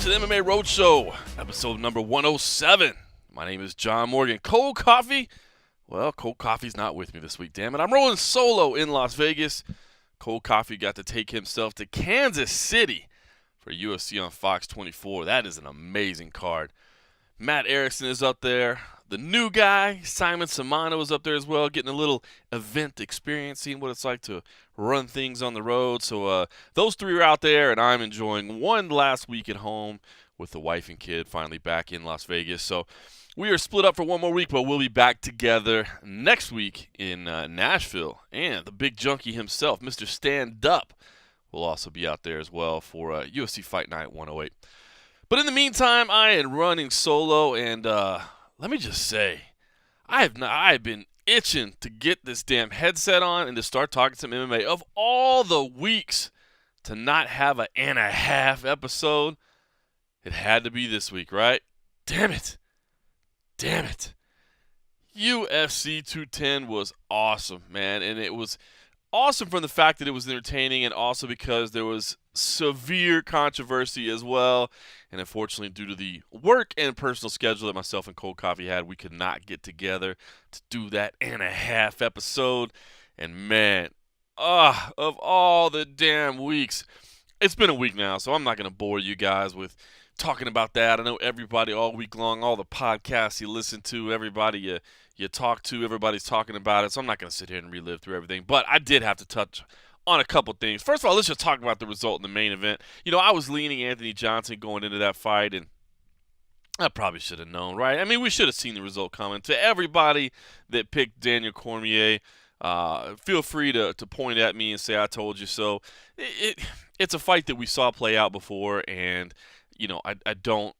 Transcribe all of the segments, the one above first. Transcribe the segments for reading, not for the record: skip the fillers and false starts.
to the MMA Roadshow, episode number 107. My name is John Morgan. Cold Coffee? Well, Cold Coffee's not with me this week, damn it. I'm rolling solo in Las Vegas. Cold Coffee got to take himself to Kansas City for UFC on Fox 24. That is an amazing card. Matt Erickson is up there. The new guy, Simon Samano, is up there as well, getting a little event experience, seeing what it's like to run things on the road. So those three are out there, and I'm enjoying one last week at home with the wife and kid finally back in Las Vegas. So we are split up for one more week, but we'll be back together next week in Nashville. And the big junkie himself, Mr. Stand Up, will also be out there as well for UFC Fight Night 108. But in the meantime, I am running solo, and let me just say, I have been itching to get this damn headset on and to start talking some MMA. Of all the weeks to not have an and a half episode, it had to be this week, right? Damn it. UFC 210 was awesome, man, and it was awesome from the fact that it was entertaining, and also because there was severe controversy as well. And unfortunately, due to the work and personal schedule that myself and Cold Coffee had, we could not get together to do that and a half episode. And man, of all the damn weeks, it's been a week now, so I'm not going to bore you guys with talking about that. I know everybody all week long, all the podcasts you listen to, everybody you talk to, everybody's talking about it, so I'm not going to sit here and relive through everything. But I did have to touch on a couple things. First of all, let's just talk about the result in the main event. You know, I was leaning Anthony Johnson going into that fight, and I probably should have known, right? I mean, we should have seen the result coming. To everybody that picked Daniel Cormier, feel free to point at me and say I told you so. It's a fight that we saw play out before, and, you know, I don't...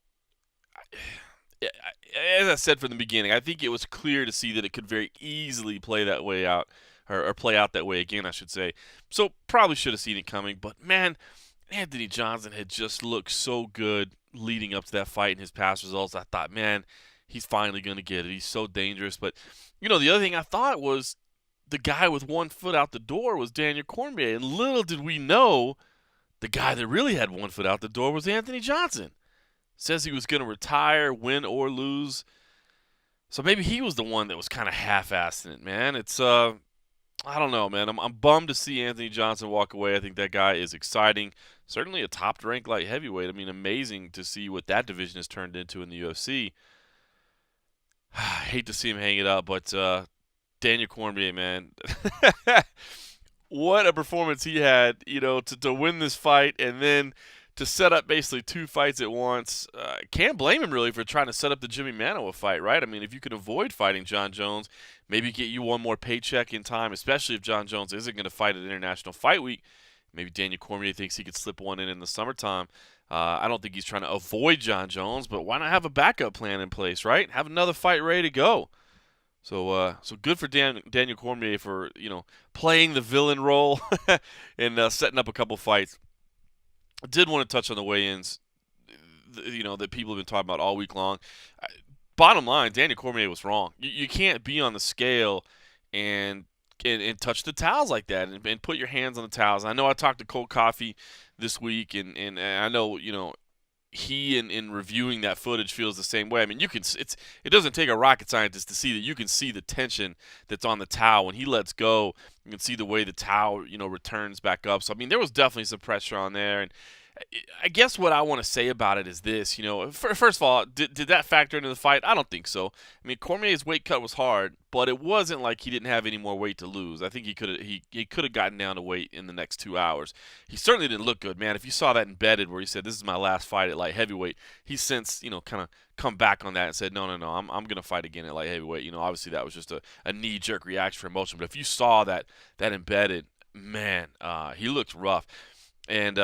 As I said from the beginning, I think it was clear to see that it could very easily play that way out, or play out that way again, I should say. So probably should have seen it coming. But, man, Anthony Johnson had just looked so good leading up to that fight in his past results. I thought, man, he's finally going to get it. He's so dangerous. But, you know, the other thing I thought was the guy with one foot out the door was Daniel Cormier. And little did we know the guy that really had one foot out the door was Anthony Johnson. Says he was going to retire, win or lose. So maybe he was the one that was kind of half-assed in it, man. It's, I don't know, man. I'm bummed to see Anthony Johnson walk away. I think that guy is exciting. Certainly a top-ranked light heavyweight. I mean, amazing to see what that division has turned into in the UFC. I hate to see him hang it up, but Daniel Cormier, man. What a performance he had, you know, to win this fight and then to set up basically two fights at once. Can't blame him really for trying to set up the Jimmy Manuwa fight, right? I mean, if you could avoid fighting John Jones, maybe get you one more paycheck in time, especially if John Jones isn't going to fight at International Fight Week. Maybe Daniel Cormier thinks he could slip one in the summertime. I don't think he's trying to avoid John Jones, but why not have a backup plan in place, right? Have another fight ready to go. So good for Daniel Cormier for, you know, playing the villain role and setting up a couple fights. I did want to touch on the weigh-ins, you know, that people have been talking about all week long. Bottom line, Daniel Cormier was wrong. You can't be on the scale and touch the towels like that and put your hands on the towels. I know I talked to Cold Coffee this week, and I know, you know, he in reviewing that footage feels the same way. I mean, it doesn't take a rocket scientist to see that you can see the tension that's on the towel when he lets go. You can see the way the towel, you know, returns back up. So I mean, there was definitely some pressure on there, and I guess what I want to say about it is this, you know, first of all, did that factor into the fight? I don't think so. I mean, Cormier's weight cut was hard, but it wasn't like he didn't have any more weight to lose. I think he could have gotten down to weight in the next 2 hours. He certainly didn't look good, man. If you saw that embedded where he said, "This is my last fight at light heavyweight," he's since, you know, kind of come back on that and said, no, I'm going to fight again at light heavyweight. You know, obviously that was just a knee-jerk reaction for emotion. But if you saw that embedded, man, he looked rough. And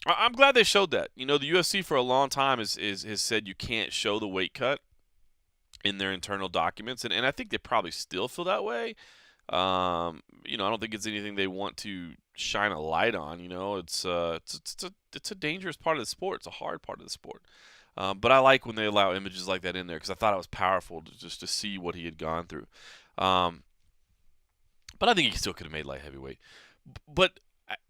I'm glad they showed that. You know, the UFC for a long time has said you can't show the weight cut in their internal documents, and I think they probably still feel that way. You know, I don't think it's anything they want to shine a light on. You know, it's a dangerous part of the sport. It's a hard part of the sport. But I like when they allow images like that in there because I thought it was powerful to see what he had gone through. But I think he still could have made light heavyweight. But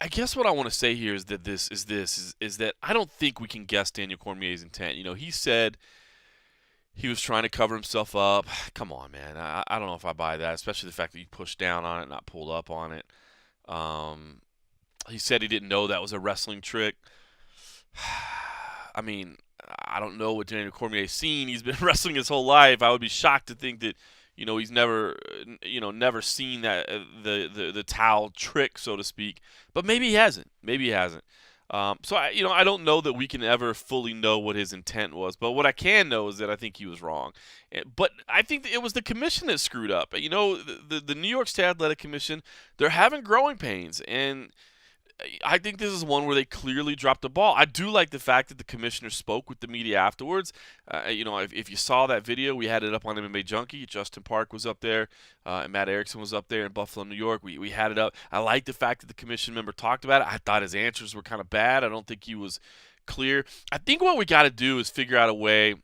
I guess what I want to say here is that is that I don't think we can guess Daniel Cormier's intent. He said he was trying to cover himself up. Come on, man. I don't know if I buy that, especially the fact that he pushed down on it, not pulled up on it. Um, he said he didn't know that was a wrestling trick. I mean, I don't know what Daniel Cormier's seen. He's been wrestling his whole life. I would be shocked to think that he's never seen that the towel trick, so to speak. But maybe he hasn't. Maybe he hasn't. So I don't know that we can ever fully know what his intent was. But what I can know is that I think he was wrong. But I think that it was the commission that screwed up. The New York State Athletic Commission, they're having growing pains, and I think this is one where they clearly dropped the ball. I do like the fact that the commissioner spoke with the media afterwards. If you saw that video, we had it up on MMA Junkie. Justin Park was up there, and Matt Erickson was up there in Buffalo, New York. We had it up. I like the fact that the commission member talked about it. I thought his answers were kind of bad. I don't think he was clear. I think what we got to do is figure out a way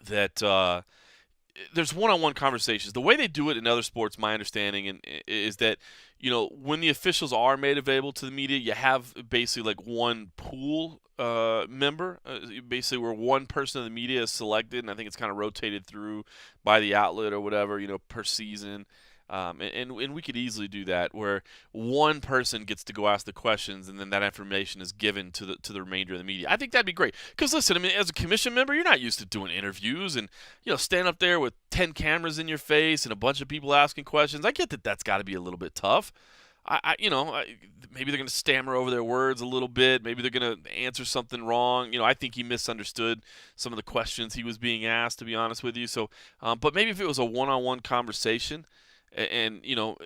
that there's one-on-one conversations. The way they do it in other sports, my understanding is that when the officials are made available to the media, you have basically like one pool member, basically where one person of the media is selected, and I think it's kind of rotated through by the outlet or whatever, per season. And we could easily do that, where one person gets to go ask the questions, and then that information is given to the remainder of the media. I think that'd be great. Because listen, I mean, as a commission member, you're not used to doing interviews and stand up there with 10 cameras in your face and a bunch of people asking questions. I get that that's got to be a little bit tough. Maybe they're going to stammer over their words a little bit. Maybe they're going to answer something wrong. I think he misunderstood some of the questions he was being asked, to be honest with you. So, but maybe if it was a one-on-one conversation. And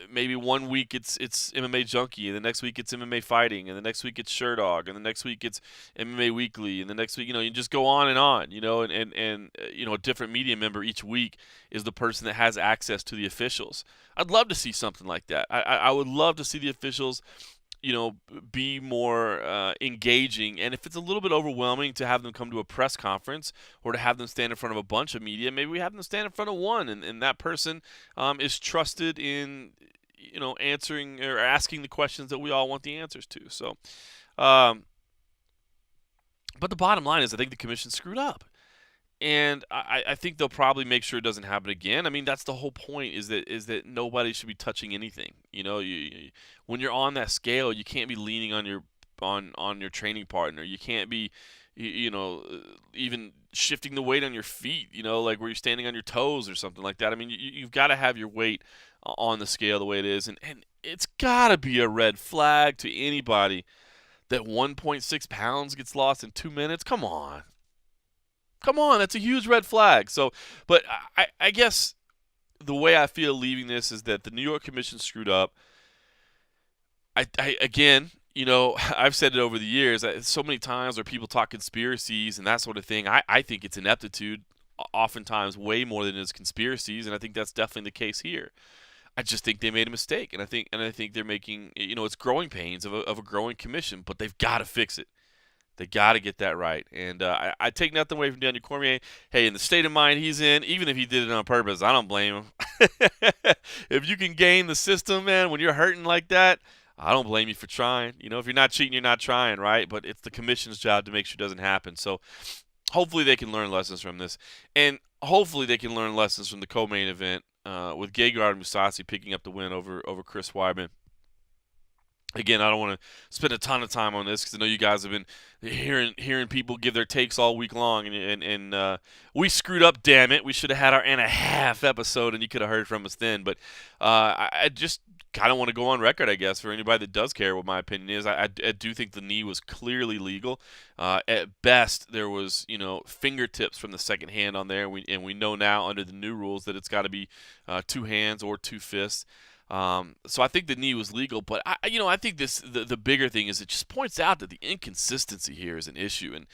maybe one week it's MMA Junkie, and the next week it's MMA Fighting, and the next week it's Sherdog, and the next week it's MMA Weekly, and the next week you just go on, and a different media member each week is the person that has access to the officials. I'd love to see something like that. I would love to see the officials be more engaging. And if it's a little bit overwhelming to have them come to a press conference or to have them stand in front of a bunch of media, maybe we have them stand in front of one, and that person is trusted in, answering or asking the questions that we all want the answers to. So, but the bottom line is I think the commission screwed up. And I think they'll probably make sure it doesn't happen again. I mean, that's the whole point, is that nobody should be touching anything. When you're on that scale, you can't be leaning on your training partner. You can't be, even shifting the weight on your feet. Like where you're standing on your toes or something like that. I mean, you've got to have your weight on the scale the way it is, and it's got to be a red flag to anybody that 1.6 pounds gets lost in 2 minutes. Come on. That's a huge red flag. So, but I guess the way I feel leaving this is that the New York Commission screwed up. Again, I've said it over the years. So many times where people talk conspiracies and that sort of thing. I think it's ineptitude, oftentimes way more than it is conspiracies, and I think that's definitely the case here. I just think they made a mistake, and I think they're making it's growing pains of a growing commission, but they've got to fix it. They got to get that right. And I take nothing away from Daniel Cormier. Hey, in the state of mind he's in, even if he did it on purpose, I don't blame him. If you can game the system, man, when you're hurting like that, I don't blame you for trying. If you're not cheating, you're not trying, right? But it's the commission's job to make sure it doesn't happen. So hopefully they can learn lessons from this. And hopefully they can learn lessons from the co-main event with Gegard Mousasi picking up the win over Chris Weidman. Again, I don't want to spend a ton of time on this because I know you guys have been hearing people give their takes all week long, and we screwed up. Damn it, we should have had our and a half episode, and you could have heard from us then. But I just kind of want to go on record, I guess, for anybody that does care what my opinion is. I do think the knee was clearly legal. At best, there was fingertips from the second hand on there, and we know now under the new rules that it's got to be 2 hands or 2 fists. So I think the knee was legal, but I think the bigger thing is it just points out that the inconsistency here is an issue. And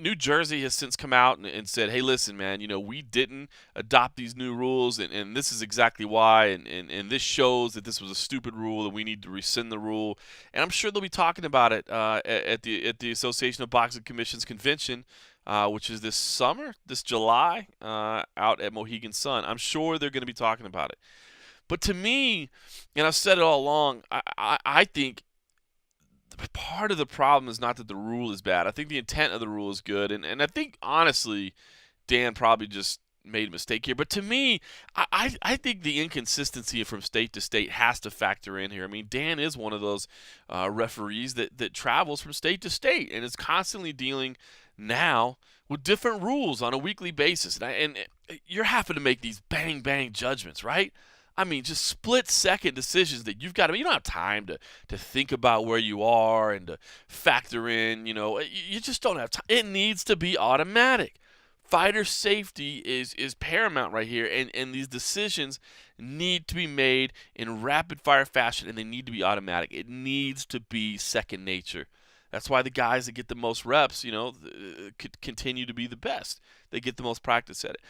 New Jersey has since come out and said, hey, listen, man, we didn't adopt these new rules, and this is exactly why, and this shows that this was a stupid rule and we need to rescind the rule. And I'm sure they'll be talking about it at the Association of Boxing Commissions convention, which is this July, out at Mohegan Sun. I'm sure they're going to be talking about it. But to me, and I've said it all along, I think part of the problem is not that the rule is bad. I think the intent of the rule is good, and I think honestly, Dan probably just made a mistake here. But to me, I think the inconsistency from state to state has to factor in here. I mean, Dan is one of those referees that travels from state to state and is constantly dealing now with different rules on a weekly basis. And you're having to make these bang bang judgments, right? I mean, just split second decisions that you've got to. You don't have time to think about where you are and to factor in. You just don't have time. It needs to be automatic. Fighter safety is paramount right here, and these decisions need to be made in rapid fire fashion, and they need to be automatic. It needs to be second nature. That's why the guys that get the most reps, could continue to be the best. They get the most practice at it.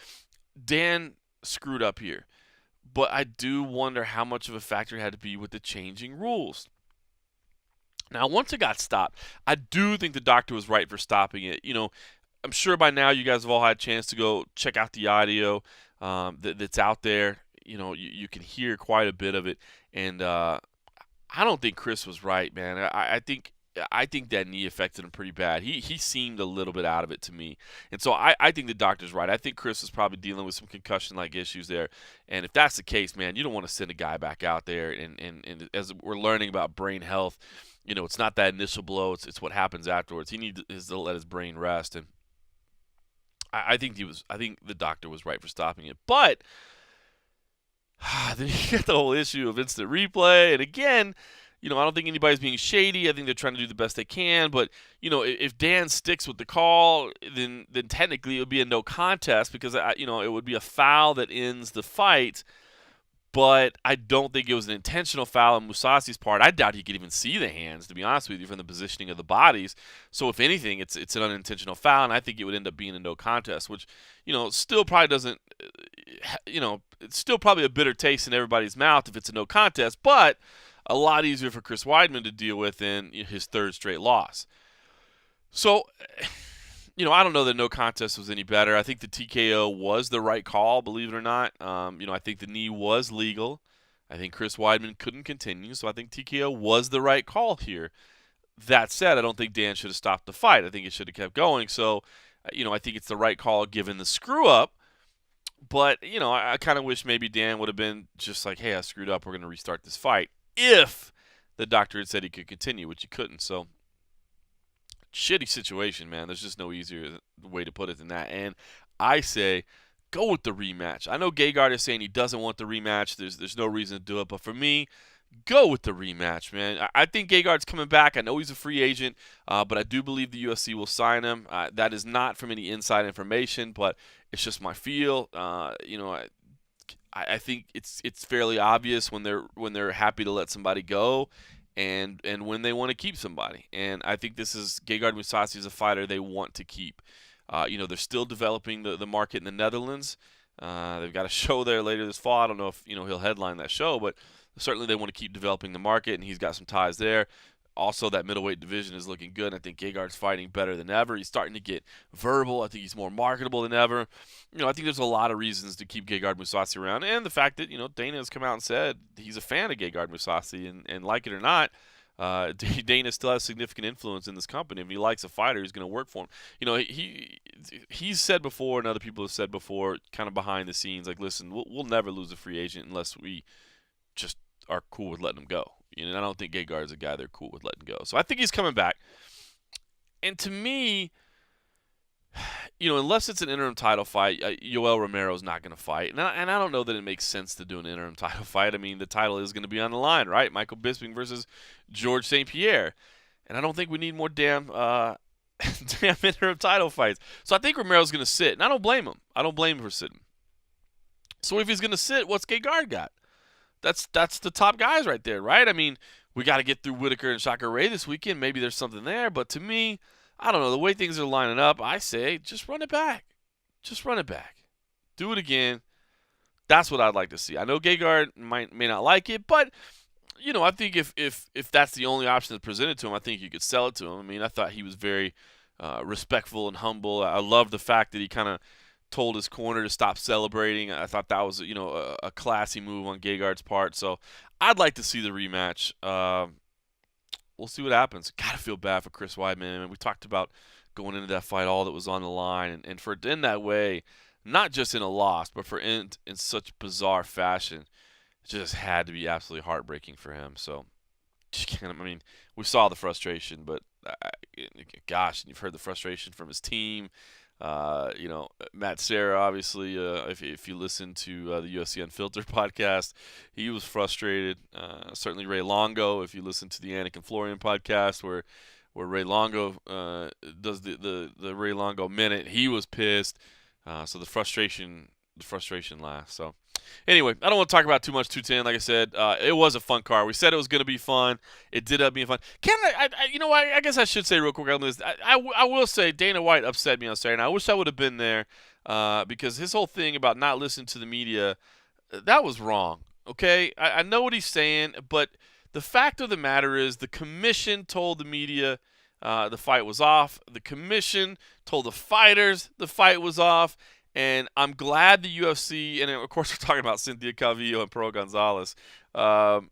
Dan screwed up here, but I do wonder how much of a factor it had to be with the changing rules. Now, once it got stopped, I do think the doctor was right for stopping it. I'm sure by now you guys have all had a chance to go check out the audio that's out there. You can hear quite a bit of it, and I don't think Chris was right, man. I think that knee affected him pretty bad. He seemed a little bit out of it to me, and so I think the doctor's right. I think Chris is probably dealing with some concussion-like issues there, and if that's the case, man, you don't want to send a guy back out there. And as we're learning about brain health, it's not that initial blow; it's what happens afterwards. He needs to let his brain rest, and I think the doctor was right for stopping it. But then you get the whole issue of instant replay. And again, I don't think anybody's being shady. I think they're trying to do the best they can. But, if Dan sticks with the call, then technically it would be a no contest because, it would be a foul that ends the fight. But I don't think it was an intentional foul on Mousasi's part. I doubt he could even see the hands, to be honest with you, from the positioning of the bodies. So if anything, it's an unintentional foul, and I think it would end up being a no contest, which, still probably doesn't, it's still probably a bitter taste in everybody's mouth if it's a no contest, but a lot easier for Chris Weidman to deal with in his third straight loss. So, I don't know that no contest was any better. I think the TKO was the right call, believe it or not. I think the knee was legal. I think Chris Weidman couldn't continue, so I think TKO was the right call here. That said, I don't think Dan should have stopped the fight. I think it should have kept going. So, I think it's the right call given the screw-up. But, I kind of wish maybe Dan would have been just like, hey, I screwed up. We're going to restart this fight. If the doctor had said he could continue, which he couldn't. So, shitty situation, man. There's just no easier way to put it than that. And I say, go with the rematch. I know Gegard is saying he doesn't want the rematch. There's no reason to do it. But for me, go with the rematch, man. I think Gegard's coming back. I know he's a free agent, but I do believe the UFC will sign him. That is not from any inside information, but it's just my feel. I think it's fairly obvious when they're happy to let somebody go. And when they want to keep somebody. And I think this is Gegard Mousasi is a fighter they want to keep. They're still developing the market in the Netherlands. They've got a show there later this fall. I don't know if he'll headline that show, but certainly they want to keep developing the market, and he's got some ties there. Also, that middleweight division is looking good. I think Gegard's fighting better than ever. He's starting to get verbal. I think he's more marketable than ever. I think there's a lot of reasons to keep Gegard Mousasi around. And the fact that, Dana has come out and said he's a fan of Gegard Mousasi. And like it or not, Dana still has significant influence in this company. If he likes a fighter, he's going to work for him. He's said before, and other people have said before, kind of behind the scenes, like, listen, we'll never lose a free agent unless we just are cool with letting him go. And I don't think Gegard is a guy they're cool with letting go. So I think he's coming back. And to me, unless it's an interim title fight, Yoel Romero's not going to fight. And I don't know that it makes sense to do an interim title fight. I mean, the title is going to be on the line, right? Michael Bisping versus George St. Pierre. And I don't think we need more damn interim title fights. So I think Romero's going to sit. And I don't blame him. I don't blame him for sitting. So if he's going to sit, what's Gegard got? That's the top guys right there, right? I mean, we got to get through Whitaker and Shaka Ray this weekend. Maybe there's something there. But to me, I don't know. The way things are lining up, I say just run it back. Just run it back. Do it again. That's what I'd like to see. I know Gegard may not like it, but, I think if that's the only option that's presented to him, I think you could sell it to him. I mean, I thought he was very respectful and humble. I love the fact that he kind of told his corner to stop celebrating. I thought that was a classy move on Gegard's part. So I'd like to see the rematch. We'll see what happens. Gotta feel bad for Chris Weidman. We talked about going into that fight, all that was on the line, and for it to end that way, not just in a loss, but for in such bizarre fashion, it just had to be absolutely heartbreaking for him. So, I mean, we saw the frustration, but gosh, you've heard the frustration from his team. Matt Serra, obviously, if you listen to the UFC Unfiltered podcast, he was frustrated. Certainly Ray Longo, if you listen to the Anik and Florian podcast, where Ray Longo does the Ray Longo minute, he was pissed. So the frustration lasts. So anyway, I don't want to talk about too much 210. Like I said, it was a fun card. We said it was going to be fun. It did end up being fun. I guess I should say real quick on this. I will say Dana White upset me on Saturday, and I wish I would have been there because his whole thing about not listening to the media, that was wrong. Okay, I know what he's saying, but the fact of the matter is the commission told the media the fight was off. The commission told the fighters the fight was off. And I'm glad the UFC, and of course we're talking about Cynthia Calvillo and Pearl Gonzalez. I'm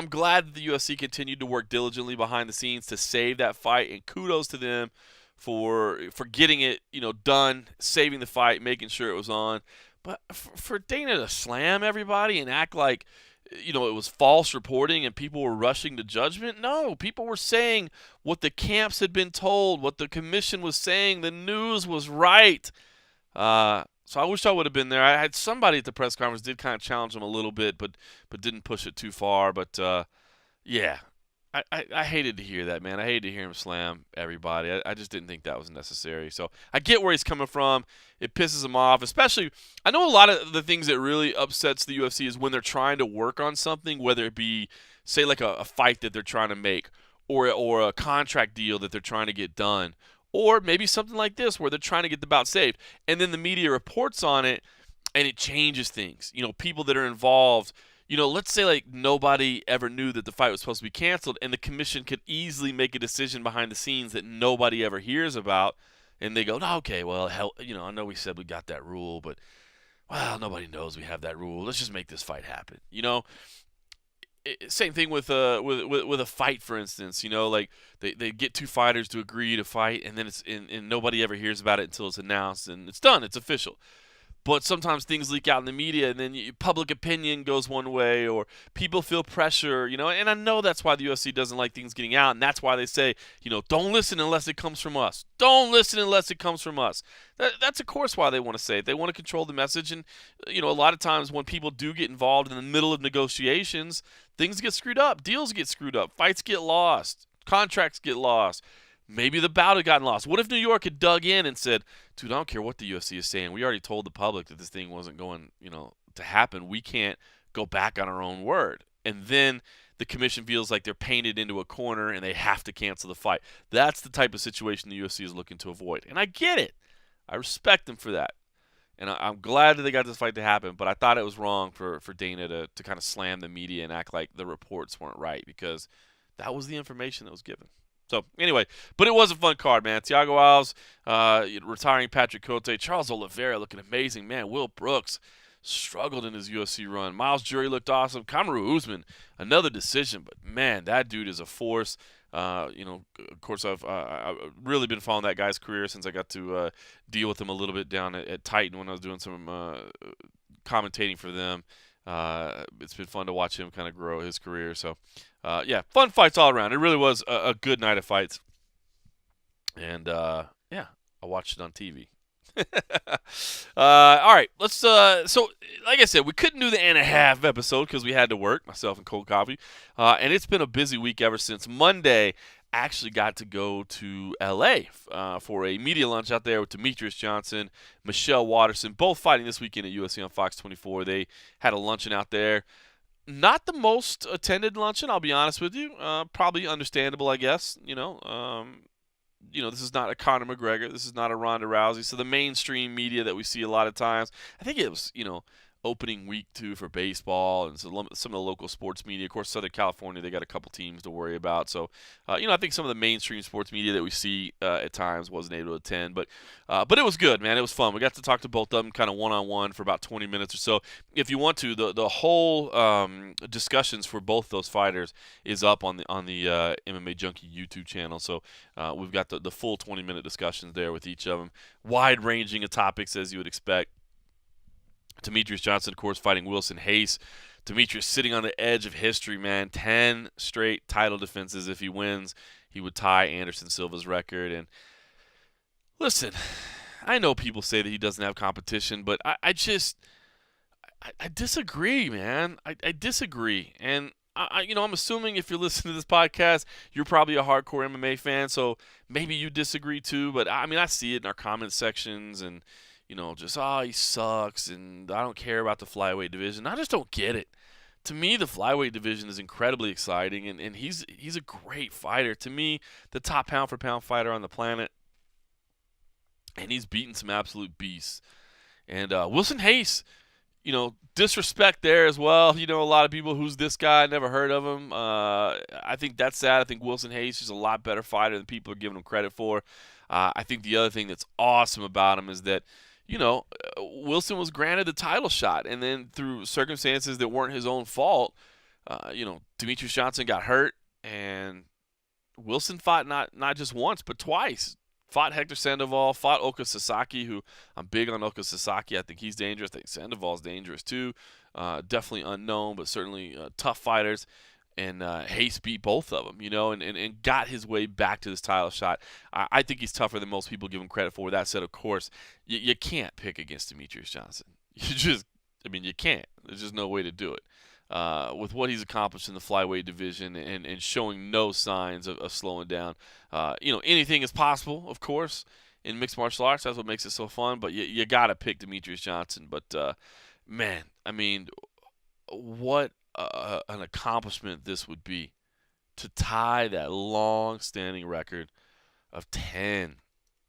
glad that the UFC continued to work diligently behind the scenes to save that fight, and kudos to them for getting it, done, saving the fight, making sure it was on. But for Dana to slam everybody and act like, it was false reporting and people were rushing to judgment. No, people were saying what the camps had been told, what the commission was saying. The news was right. So I wish I would have been there. I had somebody at the press conference did kind of challenge him a little bit, but didn't push it too far. But yeah, I hated to hear that, man. I hated to hear him slam everybody. I just didn't think that was necessary. So I get where he's coming from. It pisses him off, especially. I know a lot of the things that really upsets the UFC is when they're trying to work on something, whether it be, say, like a fight that they're trying to make, or a contract deal that they're trying to get done. Or maybe something like this where they're trying to get the bout saved. And then the media reports on it and it changes things. People that are involved, let's say like nobody ever knew that the fight was supposed to be canceled and the commission could easily make a decision behind the scenes that nobody ever hears about. And they go, oh, okay, well, hell, I know we said we got that rule, but, well, nobody knows we have that rule. Let's just make this fight happen. Same thing with a fight, for instance. Like they get two fighters to agree to fight, and then and nobody ever hears about it until it's announced and it's done. It's official. But sometimes things leak out in the media, and then public opinion goes one way, or people feel pressure. And I know that's why the UFC doesn't like things getting out, and that's why they say, don't listen unless it comes from us. Don't listen unless it comes from us. That's of course why they want to say it. They want to control the message, and a lot of times when people do get involved in the middle of negotiations, things get screwed up, deals get screwed up, fights get lost, contracts get lost. Maybe the bout had gotten lost. What if New York had dug in and said, dude, I don't care what the UFC is saying. We already told the public that this thing wasn't going, to happen. We can't go back on our own word. And then the commission feels like they're painted into a corner and they have to cancel the fight. That's the type of situation the UFC is looking to avoid. And I get it. I respect them for that. And I'm glad that they got this fight to happen, but I thought it was wrong for Dana to kind of slam the media and act like the reports weren't right because that was the information that was given. So, anyway, but it was a fun card, man. Thiago Alves, retiring Patrick Cote, Charles Oliveira looking amazing. Man, Will Brooks struggled in his UFC run. Miles Jury looked awesome. Kamaru Usman, another decision, but, man, that dude is a force. Of course, I've really been following that guy's career since I got to deal with him a little bit down at Titan when I was doing some commentating for them. It's been fun to watch him kind of grow his career. So, fun fights all around. It really was a good night of fights. And, I watched it on TV. All right, let's, so, like I said, we couldn't do the and a half episode because we had to work, myself and Cold Coffee. And it's been a busy week ever since Monday. Actually got to go to L.A. For a media lunch out there with Demetrius Johnson, Michelle Watterson, both fighting this weekend at UFC on Fox 24. They had a luncheon out there. Not the most attended luncheon, I'll be honest with you. Probably understandable, I guess. This is not a Conor McGregor. This is not a Ronda Rousey. So the mainstream media that we see a lot of times, I think it was, opening week too for baseball and some of the local sports media. Of course, Southern California, they got a couple teams to worry about. So, I think some of the mainstream sports media that we see at times wasn't able to attend, but it was good, man. It was fun. We got to talk to both of them kind of one-on-one for about 20 minutes or so. If you want to, the whole discussions for both those fighters is up on the MMA Junkie YouTube channel. So we've got the full 20-minute discussions there with each of them, wide-ranging of topics as you would expect. Demetrious Johnson, of course, fighting Wilson Hayes. Demetrious sitting on the edge of history, man. 10 straight title defenses. If he wins, he would tie Anderson Silva's record. And listen, I know people say that he doesn't have competition, but I disagree, man. I disagree. And I'm assuming if you're listening to this podcast, you're probably a hardcore MMA fan, so maybe you disagree too. But I see it in our comment sections and just, he sucks, and I don't care about the flyweight division. I just don't get it. To me, the flyweight division is incredibly exciting, and he's a great fighter. To me, the top pound-for-pound fighter on the planet, and he's beaten some absolute beasts. And Wilson Hayes, disrespect there as well. A lot of people, who's this guy? Never heard of him. I think that's sad. I think Wilson Hayes is a lot better fighter than people are giving him credit for. I think the other thing that's awesome about him is that Wilson was granted the title shot, and then through circumstances that weren't his own fault, Demetrious Johnson got hurt, and Wilson fought not just once but twice. Fought Hector Sandoval, fought Oka Sasaki, who I'm big on Oka Sasaki. I think he's dangerous. I think Sandoval's dangerous too. Definitely unknown, but certainly tough fighters. And Hayes beat both of them, and got his way back to this title shot. I think he's tougher than most people give him credit for. That said, of course, you can't pick against Demetrious Johnson. You can't. There's just no way to do it. With what he's accomplished in the flyweight division and showing no signs of slowing down. Anything is possible, of course, in mixed martial arts. That's what makes it so fun. But you got to pick Demetrious Johnson. But, man, what an accomplishment this would be to tie that long-standing record of 10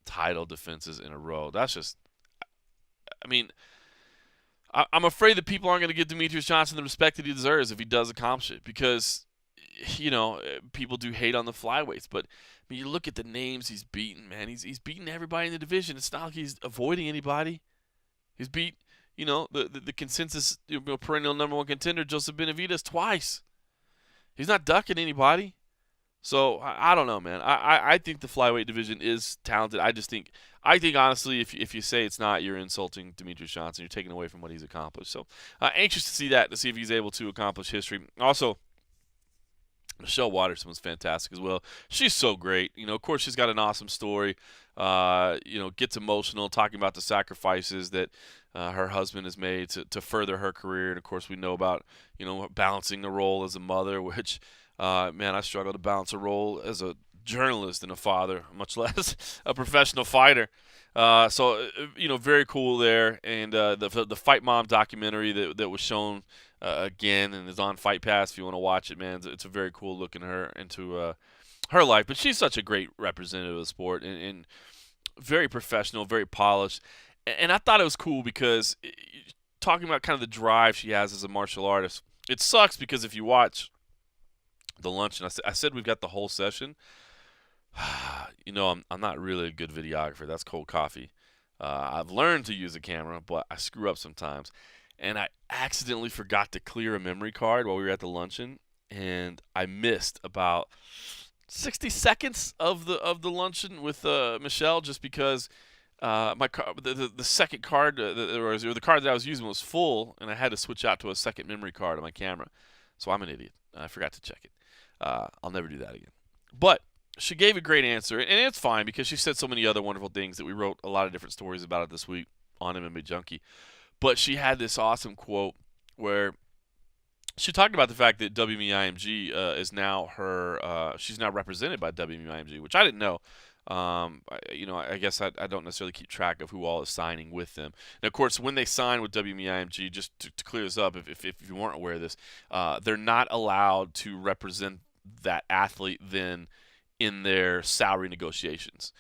title defenses in a row. That's just, I'm afraid that people aren't going to give Demetrious Johnson the respect that he deserves if he does accomplish it, because, people do hate on the flyweights, but you look at the names he's beaten, man. He's beaten everybody in the division. It's not like he's avoiding anybody. He's beat the consensus perennial number one contender, Joseph Benavidez, twice. He's not ducking anybody. So, I don't know, man. I think the flyweight division is talented. I think honestly, if you say it's not, you're insulting Demetrious Johnson. You're taking away from what he's accomplished. So, anxious to see that, to see if he's able to accomplish history. Also, Michelle Watterson was fantastic as well. She's so great. Of course, she's got an awesome story. Gets emotional talking about the sacrifices that her husband has made to further her career. And, of course, we know about, balancing the role as a mother, which, I struggle to balance a role as a journalist and a father, much less a professional fighter. So, very cool there. And the Fight Mom documentary that was shown again and is on Fight Pass if you want to watch it, man. It's a very cool look into her life. But she's such a great representative of the sport and very professional, very polished. And I thought it was cool because talking about kind of the drive she has as a martial artist, it sucks because if you watch the luncheon, I said we've got the whole session. I'm not really a good videographer. That's cold coffee. I've learned to use a camera, but I screw up sometimes. And I accidentally forgot to clear a memory card while we were at the luncheon, and I missed about 60 seconds of the luncheon with Michelle just because the second card or the card that I was using was full, and I had to switch out to a second memory card on my camera. So I'm an idiot. I forgot to check it. I'll never do that again. But she gave a great answer, and it's fine because she said so many other wonderful things that we wrote a lot of different stories about it this week on MMA Junkie. But she had this awesome quote where she talked about the fact that WME-IMG is now she's now represented by WME-IMG, which I didn't know. I guess I don't necessarily keep track of who all is signing with them. And of course, when they sign with WME-IMG, just to clear this up, if you weren't aware of this, they're not allowed to represent that athlete then in their salary negotiations.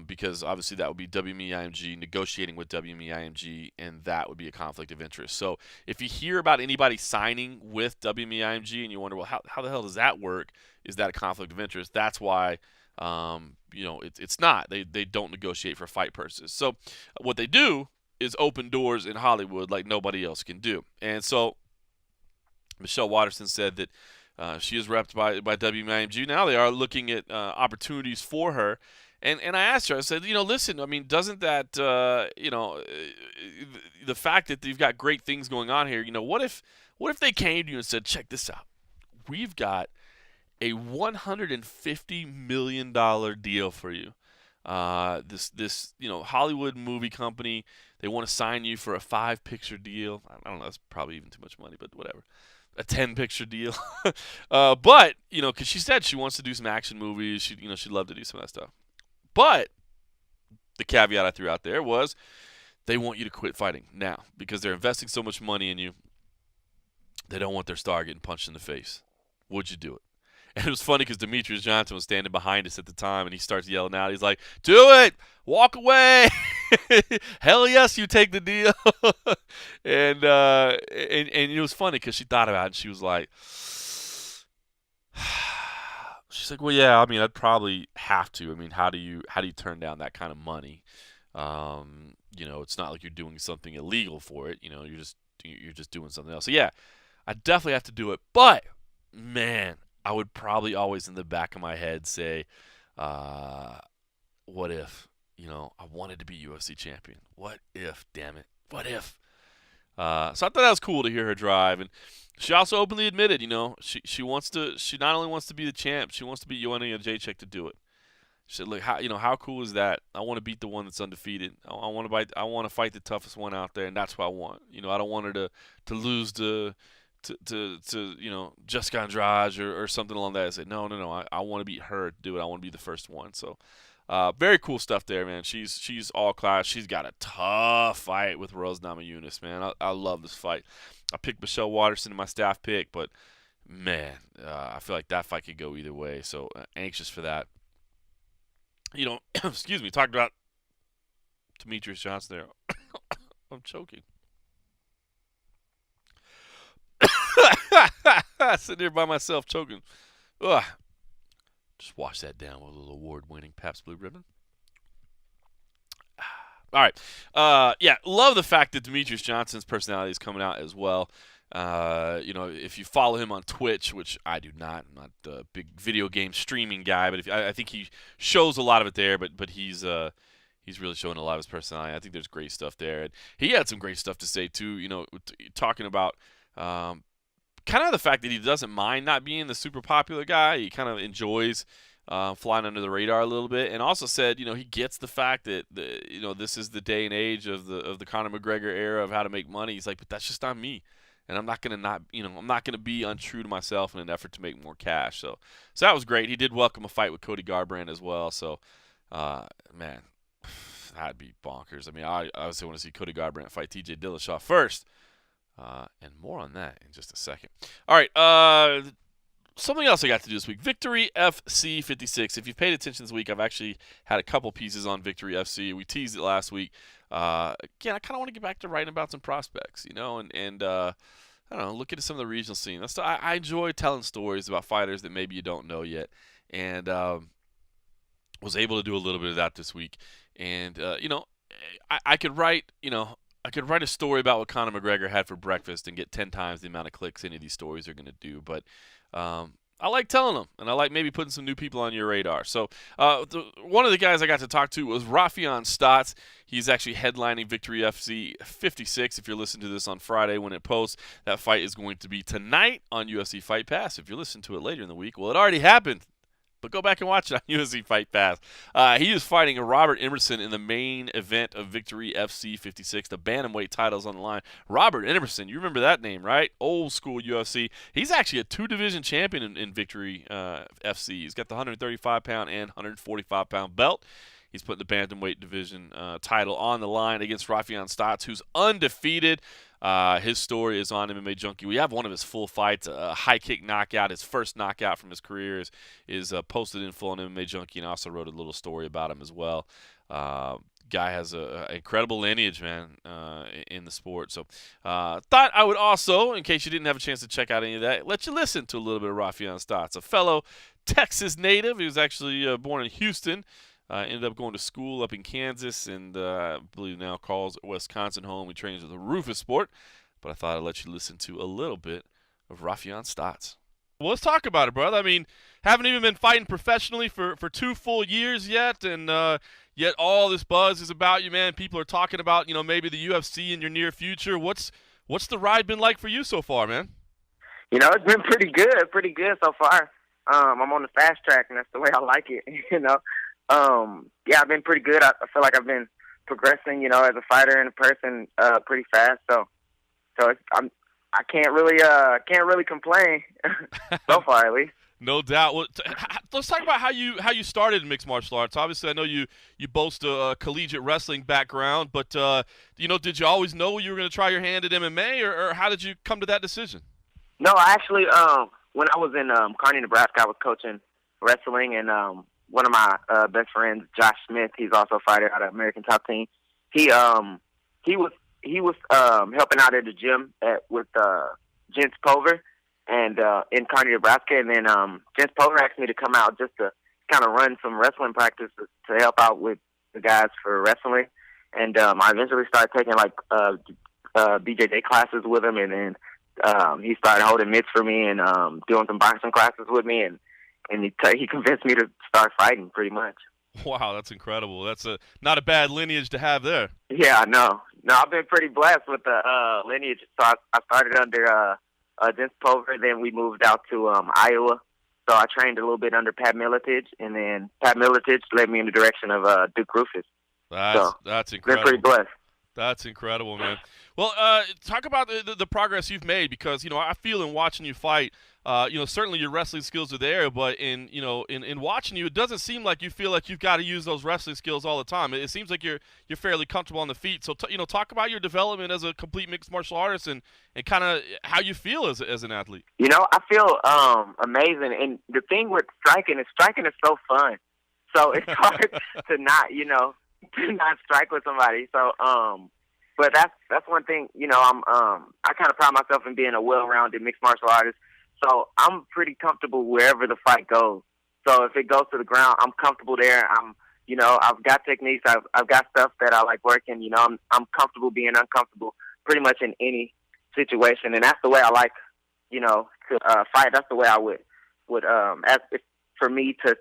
because obviously that would be WME-IMG negotiating with WME-IMG, and that would be a conflict of interest. So if you hear about anybody signing with WME-IMG and you wonder, well, how the hell does that work? Is that a conflict of interest? That's why, it's not. They don't negotiate for fight purses. So what they do is open doors in Hollywood like nobody else can do. And so Michelle Waterson said that she is repped by WME-IMG. Now they are looking at opportunities for her. And I asked her, I said, listen, I mean, doesn't that, the fact that you've got great things going on here, what if they came to you and said, check this out. We've got a $150 million deal for you. This Hollywood movie company, they want to sign you for a 5-picture deal. I don't know, that's probably even too much money, but whatever. A 10-picture deal. But, because she said she wants to do some action movies. She'd love to do some of that stuff. But the caveat I threw out there was they want you to quit fighting now because they're investing so much money in you. They don't want their star getting punched in the face. Would you do it? And it was funny because Demetrius Johnson was standing behind us at the time, and he starts yelling out. He's like, do it! Walk away! Hell yes, you take the deal. and it was funny because she thought about it, and she was like, she's like, well, yeah, I mean, I'd probably have to. I mean, how do you turn down that kind of money? It's not like you're doing something illegal for it. You're just doing something else. So yeah, I definitely have to do it. But man, I would probably always in the back of my head say, what if, I wanted to be UFC champion? What if, damn it? What if? So I thought that was cool to hear her drive. And she also openly admitted, she not only wants to be the champ, she wants to beat Joanna Jędrzejczyk to do it. She said, look, how cool is that? I want to beat the one that's undefeated. I want to fight the toughest one out there, and that's what I want. I don't want her to lose to Jessica Andrade or something along that. I said, no. I want to beat her to do it. I want to be the first one. So, very cool stuff there, man. She's all class. She's got a tough fight with Rose Namajunas, man. I love this fight. I picked Michelle Waterson in my staff pick, but man, I feel like that fight could go either way. So anxious for that. Excuse me. Talked about Demetrius Johnson there. I'm choking. Sitting here by myself choking. Ugh. Just wash that down with a little award-winning Pabst Blue Ribbon. All right. Love the fact that Demetrius Johnson's personality is coming out as well. If you follow him on Twitch, which I do not, I'm not a big video game streaming guy, but I think he shows a lot of it there. But he's really showing a lot of his personality. I think there's great stuff there, and he had some great stuff to say too. Talking about kind of the fact that he doesn't mind not being the super popular guy. He kind of enjoys flying under the radar a little bit, and also said, he gets the fact that this is the day and age of the Conor McGregor era of how to make money. He's like, but that's just not me, and I'm not gonna be untrue to myself in an effort to make more cash. So that was great. He did welcome a fight with Cody Garbrandt as well. So, man, that'd be bonkers. I mean, I obviously want to see Cody Garbrandt fight T.J. Dillashaw first. And more on that in just a second. All right, something else I got to do this week. Victory FC 56. If you've paid attention this week, I've actually had a couple pieces on Victory FC. We teased it last week. Again, I kind of want to get back to writing about some prospects, and I don't know, look into some of the regional scene. I enjoy telling stories about fighters that maybe you don't know yet, and was able to do a little bit of that this week. And I could write, I could write a story about what Conor McGregor had for breakfast and get 10 times the amount of clicks any of these stories are going to do. But I like telling them, and I like maybe putting some new people on your radar. So one of the guys I got to talk to was Raufeon Stots. He's actually headlining Victory FC 56. If you're listening to this on Friday when it posts, that fight is going to be tonight on UFC Fight Pass. If you're listening to it later in the week, well, it already happened. But go back and watch it on UFC Fight Pass. He is fighting Robert Emerson in the main event of Victory FC 56. The bantamweight title's on the line. Robert Emerson, you remember that name, right? Old school UFC. He's actually a 2-division champion in Victory FC. He's got the 135-pound and 145-pound belt. He's putting the bantamweight division title on the line against Raufeon Stots, who's undefeated. His story is on MMA Junkie. We have one of his full fights, a high kick knockout. His first knockout from his career is posted in full on MMA Junkie, and I also wrote a little story about him as well. Guy has an incredible lineage, man, in the sport. So thought I would also, in case you didn't have a chance to check out any of that, let you listen to a little bit of Raufeon Stots, a fellow Texas native. He was actually born in Houston, ended up going to school up in Kansas, and I believe now calls Wisconsin home. He trains with the Rufus sport, but I thought I'd let you listen to a little bit of Raufeon Stots. Well, let's talk about it, brother. I mean, haven't even been fighting professionally for 2 full years yet, and yet all this buzz is about you, man. People are talking about, maybe the UFC in your near future. What's the ride been like for you so far, man? It's been pretty good so far. I'm on the fast track, and that's the way I like it, Yeah, I've been pretty good. I feel like I've been progressing, as a fighter and a person, pretty fast. So I can't really complain so far, at least. No doubt. Well, let's talk about how you started in mixed martial arts. Obviously, I know you boast a collegiate wrestling background, but did you always know you were going to try your hand at MMA, or how did you come to that decision? No, I actually, when I was in Kearney, Nebraska, I was coaching wrestling, and one of my best friends, Josh Smith, he's also a fighter out of American Top Team. He was helping out at the gym with Gents Pover and in Kearney, Nebraska, and then Gents Pover asked me to come out just to kind of run some wrestling practice to help out with the guys for wrestling, and I eventually started taking BJJ classes with him, and then he started holding mitts for me and doing some boxing classes with me, and he convinced me to start fighting pretty much. Wow, that's incredible. That's not a bad lineage to have there. Yeah, no, I've been pretty blessed with the lineage. So I started under Gents Pover, then we moved out to Iowa. So I trained a little bit under Pat Miletich, and then Pat Miletich led me in the direction of Duke Rufus. That's incredible. Been pretty blessed. That's incredible, man. Well, talk about the progress you've made, because I feel in watching you fight, certainly your wrestling skills are there, but in watching you, it doesn't seem like you feel like you've got to use those wrestling skills all the time. It seems like you're fairly comfortable on the feet. So talk about your development as a complete mixed martial artist and kind of how you feel as an athlete. I feel amazing, and the thing with striking is so fun. So it's hard to not not strike with somebody. So, but that's one thing, I kind of pride myself in being a well-rounded mixed martial artist. So I'm pretty comfortable wherever the fight goes. So if it goes to the ground, I'm comfortable there. I've got techniques. I've got stuff that I like working. I'm comfortable being uncomfortable pretty much in any situation. And that's the way I like, to fight. That's the way I would for me to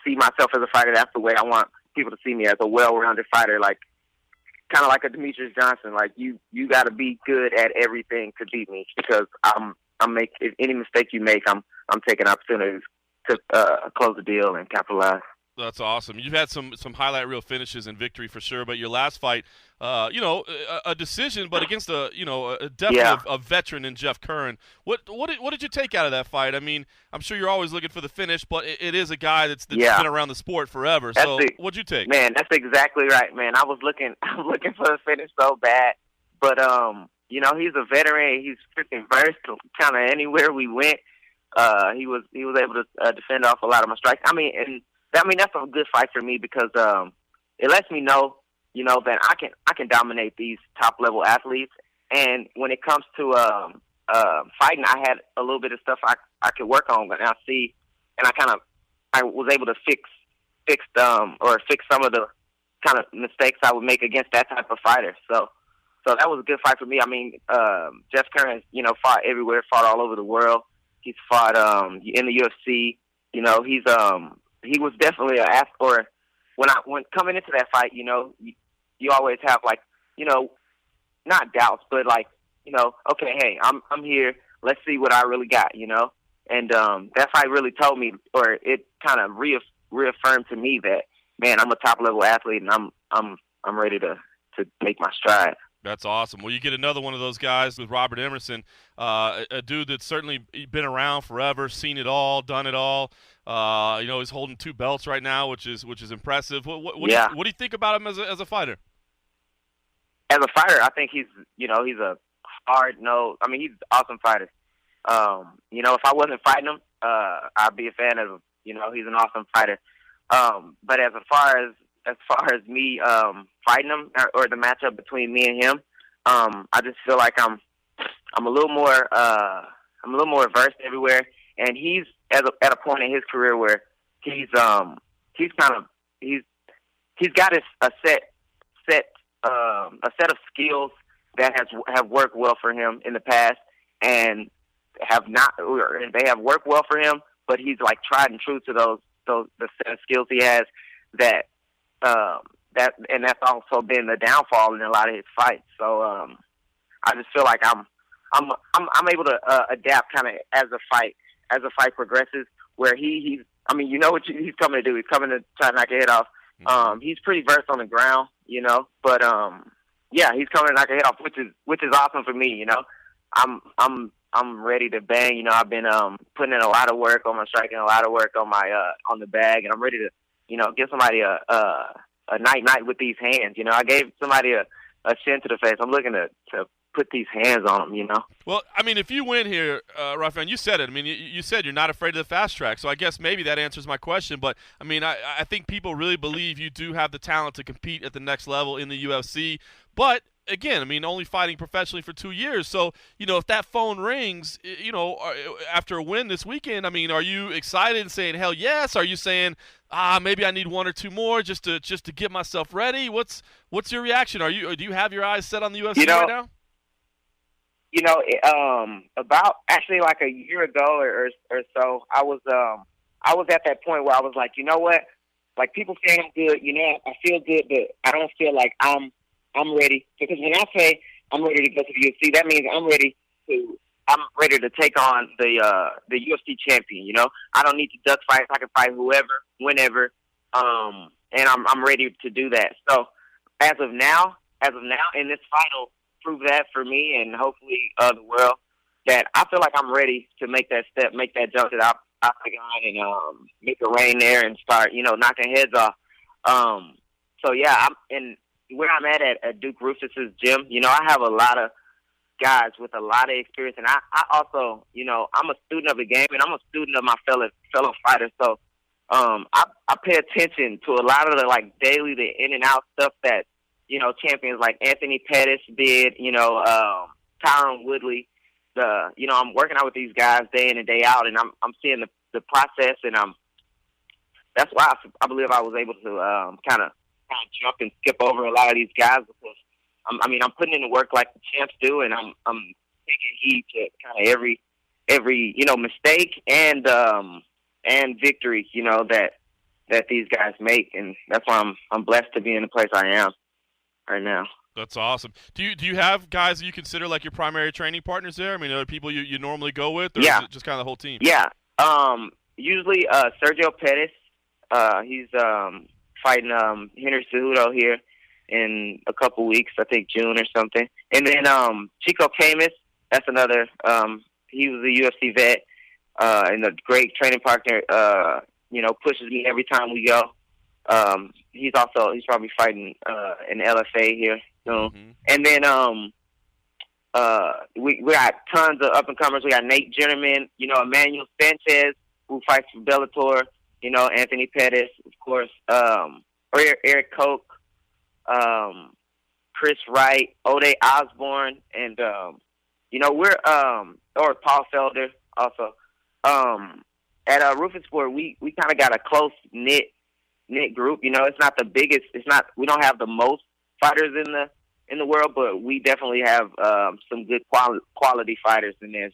see myself as a fighter. That's the way I want people to see me, as a well-rounded fighter, kind of like a Demetrius Johnson. You got to be good at everything to beat me, because if any mistake you make, I'm taking opportunities to close the deal and capitalize. That's awesome. You've had some highlight reel finishes and victory for sure, but your last fight, a decision, but against a veteran in Jeff Curran. What did you take out of that fight? I mean, I'm sure you're always looking for the finish, but it is a guy that's been around the sport forever. So what'd you take? Man, that's exactly right, man. I was looking for the finish so bad, but he's a veteran. He's freaking versatile. Kind of anywhere we went, he was able to defend off a lot of my strikes. That's a good fight for me, because it lets me know, that I can dominate these top level athletes. And when it comes to fighting, I had a little bit of stuff I could work on, and I was able to fix some of the kind of mistakes I would make against that type of fighter. So that was a good fight for me. I mean, Jeff Curran, fought everywhere, fought all over the world. He's fought in the UFC. He was definitely an athlete. Or when coming into that fight, you always have not doubts, but okay, hey, I'm here. Let's see what I really got, And that fight really told me, or it kind of reaffirmed to me that, man, I'm a top level athlete, and I'm ready to make my stride. That's awesome. Well, you get another one of those guys with Robert Emerson, a dude that's certainly been around forever, seen it all, done it all. He's holding 2 belts right now, which is impressive. Yeah. What do you think about him as a fighter? As a fighter, I think he's a hard no. I mean, he's an awesome fighter. If I wasn't fighting him, I'd be a fan of him. He's an awesome fighter. But as far as me fighting him or the matchup between me and him, I just feel like I'm a little more versed everywhere, and he's at a point in his career where he's got a set of skills that have worked well for him in the past, and they have worked well for him, but he's like tried and true to the set of skills he has and that's also been the downfall in a lot of his fights. So I just feel like I'm able to adapt kind of as the fight progresses, where he's what he's coming to do. He's coming to try to knock your head off. He's pretty versed on the ground, but he's coming to knock your head off, which is awesome for me. I'm ready to bang. I've been putting in a lot of work on my striking, a lot of work on my on the bag, and I'm ready to give somebody a night with these hands. I gave somebody a shin to the face. I'm looking to put these hands on them. Well, I mean, if you win here, Raufeon, you said it. I mean, you said you're not afraid of the fast track, so I guess maybe that answers my question. But I mean, I think people really believe you do have the talent to compete at the next level in the UFC, but again, I mean, only fighting professionally for 2 years. So, if that phone rings, after a win this weekend, I mean, are you excited and saying, hell yes? Are you saying, maybe I need 1 or 2 more just to get myself ready? What's your reaction? Do you have your eyes set on the UFC right now? About actually like a year ago or so, I was at that point where I was like, you know what? Like, people say I'm good, I feel good, but I don't feel like I'm ready. Because when I say I'm ready to go to the UFC, that means I'm ready to take on the UFC champion. I don't need to duck fights. I can fight whoever, whenever, and I'm ready to do that. So as of now, in this fight will prove that for me, and hopefully the world, that I feel like I'm ready to make that step, make that jump to the octagon, and make a reign there and start knocking heads off. So yeah, where I'm at Duke Rufus's gym, I have a lot of guys with a lot of experience, and I also, I'm a student of the game, and I'm a student of my fellow fighters. So I pay attention to a lot of the daily, the in and out stuff that champions like Anthony Pettis did, Tyron Woodley. I'm working out with these guys day in and day out, and I'm seeing the process, and that's why I believe I was able to kind of jump and skip over a lot of these guys, because I'm putting in the work like the champs do, and I'm taking heed to kind of every mistake and victory that these guys make, and that's why I'm blessed to be in the place I am right now. That's awesome. Do you have guys that you consider like your primary training partners there? I mean, are there people you normally go with, or is it just kind of the whole team? Yeah. Usually Sergio Pettis. He's fighting Henry Cejudo here in a couple weeks, I think June or something. And then Chico Camus, that's another. He was a UFC vet and a great training partner. Pushes me every time we go. He's probably fighting in LFA here soon. Mm-hmm. And then we got tons of up and comers. We got Nate Jennerman, Emmanuel Sanchez, who fights for Bellator. Anthony Pettis, of course, Eric Koch, Chris Wright, Ode Osborne, and we're or Paul Felder also. At Rufus Sport, we kind of got a close knit group. It's not the biggest. We don't have the most fighters in the world, but we definitely have some good quality fighters in there.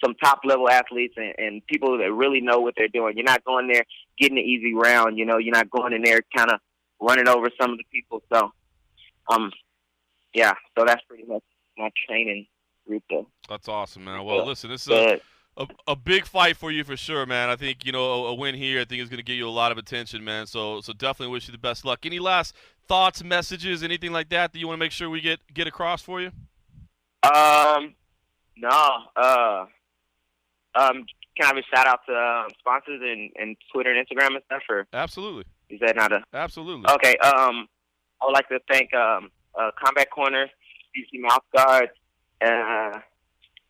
Some top level athletes and people that really know what they're doing. You're not going there getting an easy round. You're not going in there kind of running over some of the people. So, so that's pretty much my training group, though. That's awesome, man. Well, listen, this is a big fight for you for sure, man. I think a win here. I think is going to get you a lot of attention, man. So definitely wish you the best luck. Any last thoughts, messages, anything like that you want to make sure we get across for you? Um, no. Um, can I have a shout out to sponsors and Twitter and Instagram and stuff, or Absolutely, is that not a? absolutely. Okay. I would like to thank Combat Corner, DC Mouth Guard,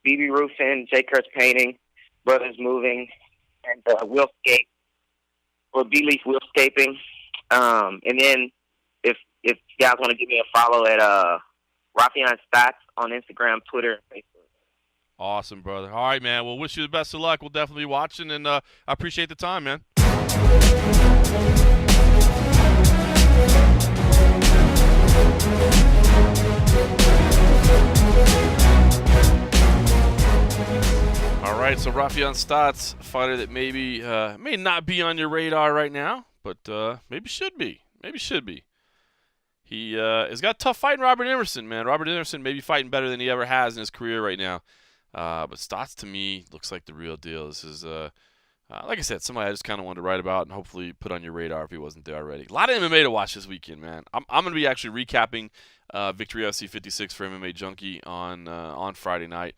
BB Roofing, J. Kurt's Painting, Brothers Moving, and Wheelscape or B Leaf Wheelscaping. And then if you guys want to give me a follow at Raufeon Stots on Instagram, Twitter, and Facebook. Awesome, brother. All right, man. Well, wish you the best of luck. We'll definitely be watching, and I appreciate the time, man. All right, so Raufeon Stots, fighter that maybe may not be on your radar right now, but maybe should be. Maybe should be. He has got a tough fight in Robert Emerson, man. Robert Emerson may be fighting better than he ever has in his career right now. But Stots, to me, looks like the real deal. This is, like I said, somebody I just kind of wanted to write about and hopefully put on your radar if he wasn't there already. A lot of MMA to watch this weekend, man. I'm going to be actually recapping Victory FC 56 for MMA Junkie on Friday night.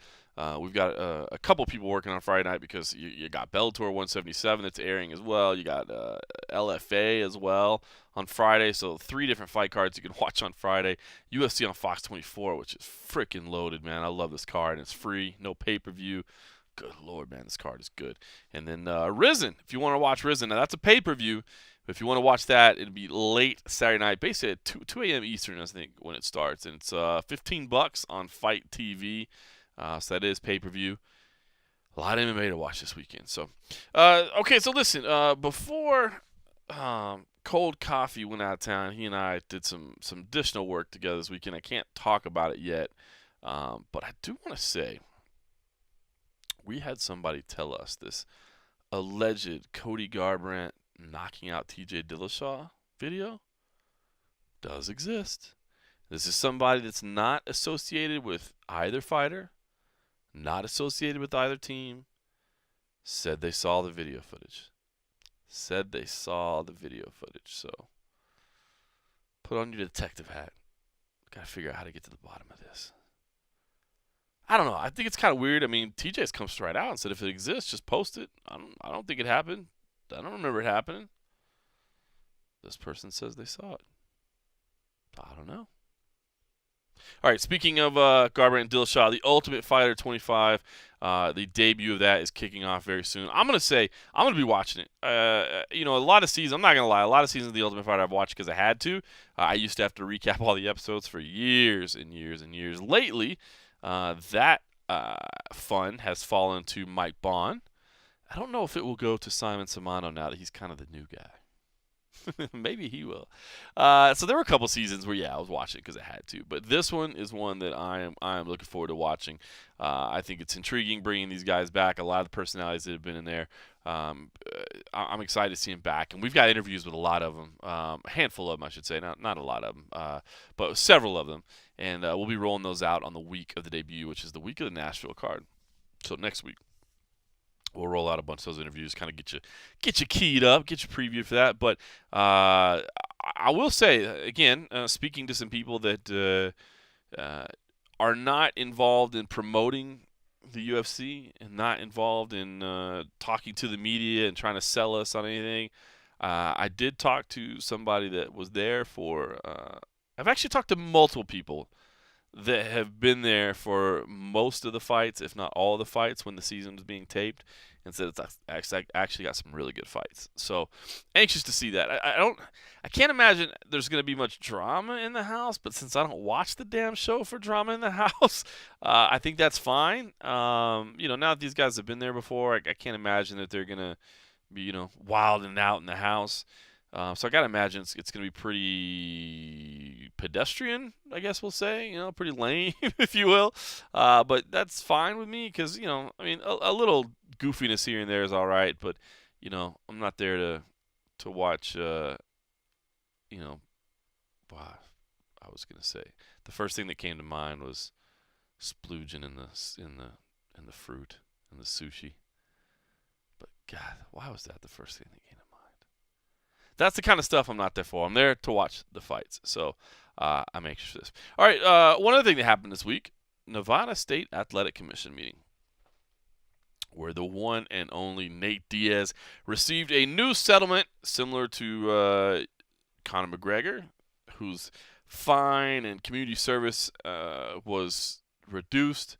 We've got a couple people working on Friday night because you got Bellator 177 that's airing as well. You got LFA as well on Friday. So 3 different fight cards you can watch on Friday. UFC on Fox 24, which is freaking loaded, man. I love this card, and it's free. No pay-per-view. Good Lord, man, this card is good. And then Risen, if you want to watch Risen. Now, that's a pay-per-view. But if you want to watch that, it'll be late Saturday night, basically at 2 a.m. Eastern, I think, when it starts. And it's $15 on Fight TV. So that is pay-per-view. A lot of MMA to watch this weekend. So, okay, so listen. Before Cold Coffee went out of town, he and I did some additional work together this weekend. I can't talk about it yet, but I do want to say we had somebody tell us this alleged Cody Garbrandt knocking out T.J. Dillashaw video does exist. This is somebody that's not associated with either fighter. Not associated with either team, said they saw the video footage. Said they saw the video footage. So, put on your detective hat. Gotta figure out how to get to the bottom of this. I don't know. I think it's kind of weird. I mean, TJ's come straight out and said if it exists, just post it. I don't think it happened. I don't remember it happening. This person says they saw it. I don't know. All right, speaking of Garbrandt and Dillashaw, the Ultimate Fighter 25, the debut of that is kicking off very soon. I'm going to be watching it. A lot of seasons, I'm not going to lie, a lot of seasons of the Ultimate Fighter I've watched because I had to. I used to have to recap all the episodes for years and years and years. Lately, that fun has fallen to Mike Bond. I don't know if it will go to Simon Samano now that he's kind of the new guy. Maybe he will. So there were a couple seasons where, I was watching it because I had to. But this one is one that I am looking forward to watching. I think it's intriguing bringing these guys back. A lot of the personalities that have been in there. I'm excited to see them back. And we've got interviews with a lot of them. A handful of them, I should say. Not a lot of them, but several of them. And we'll be rolling those out on the week of the debut, which is the week of the Nashville card. So next week. We'll roll out a bunch of those interviews, kind of get you keyed up, get you previewed for that. But I will say again, speaking to some people that are not involved in promoting the UFC and not involved in talking to the media and trying to sell us on anything. I did talk to somebody that was there for. I've actually talked to multiple people that have been there for most of the fights, if not all of the fights, when the season was being taped, and said it's actually got some really good fights. So anxious to see that. I can't imagine there's going to be much drama in the house, but since I don't watch the damn show for drama in the house, I think that's fine. Now that these guys have been there before, I can't imagine that they're going to be, wilding out in the house. So I gotta imagine it's gonna be pretty pedestrian, I guess we'll say. Pretty lame, if you will. But that's fine with me because a little goofiness here and there is all right. But I'm not there to watch. Wow, I was gonna say the first thing that came to mind was splooging in the fruit. and the sushi. But God, why was that the first thing that came to mind? That's the kind of stuff I'm not there for. I'm there to watch the fights. So I'm anxious for this. All right, one other thing that happened this week: Nevada State Athletic Commission meeting, where the one and only Nate Diaz received a new settlement similar to Conor McGregor, whose fine and community service was reduced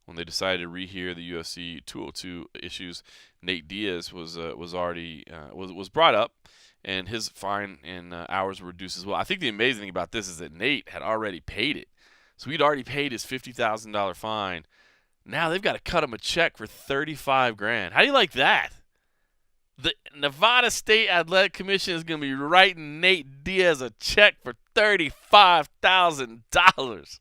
when they decided to rehear the UFC 202 issues. Nate Diaz was already was brought up, and his fine and hours were reduced as well. I think the amazing thing about this is that Nate had already paid it, so he'd already paid his $50,000 fine. Now they've got to cut him a check for $35,000. How do you like that? The Nevada State Athletic Commission is going to be writing Nate Diaz a check for $35,000.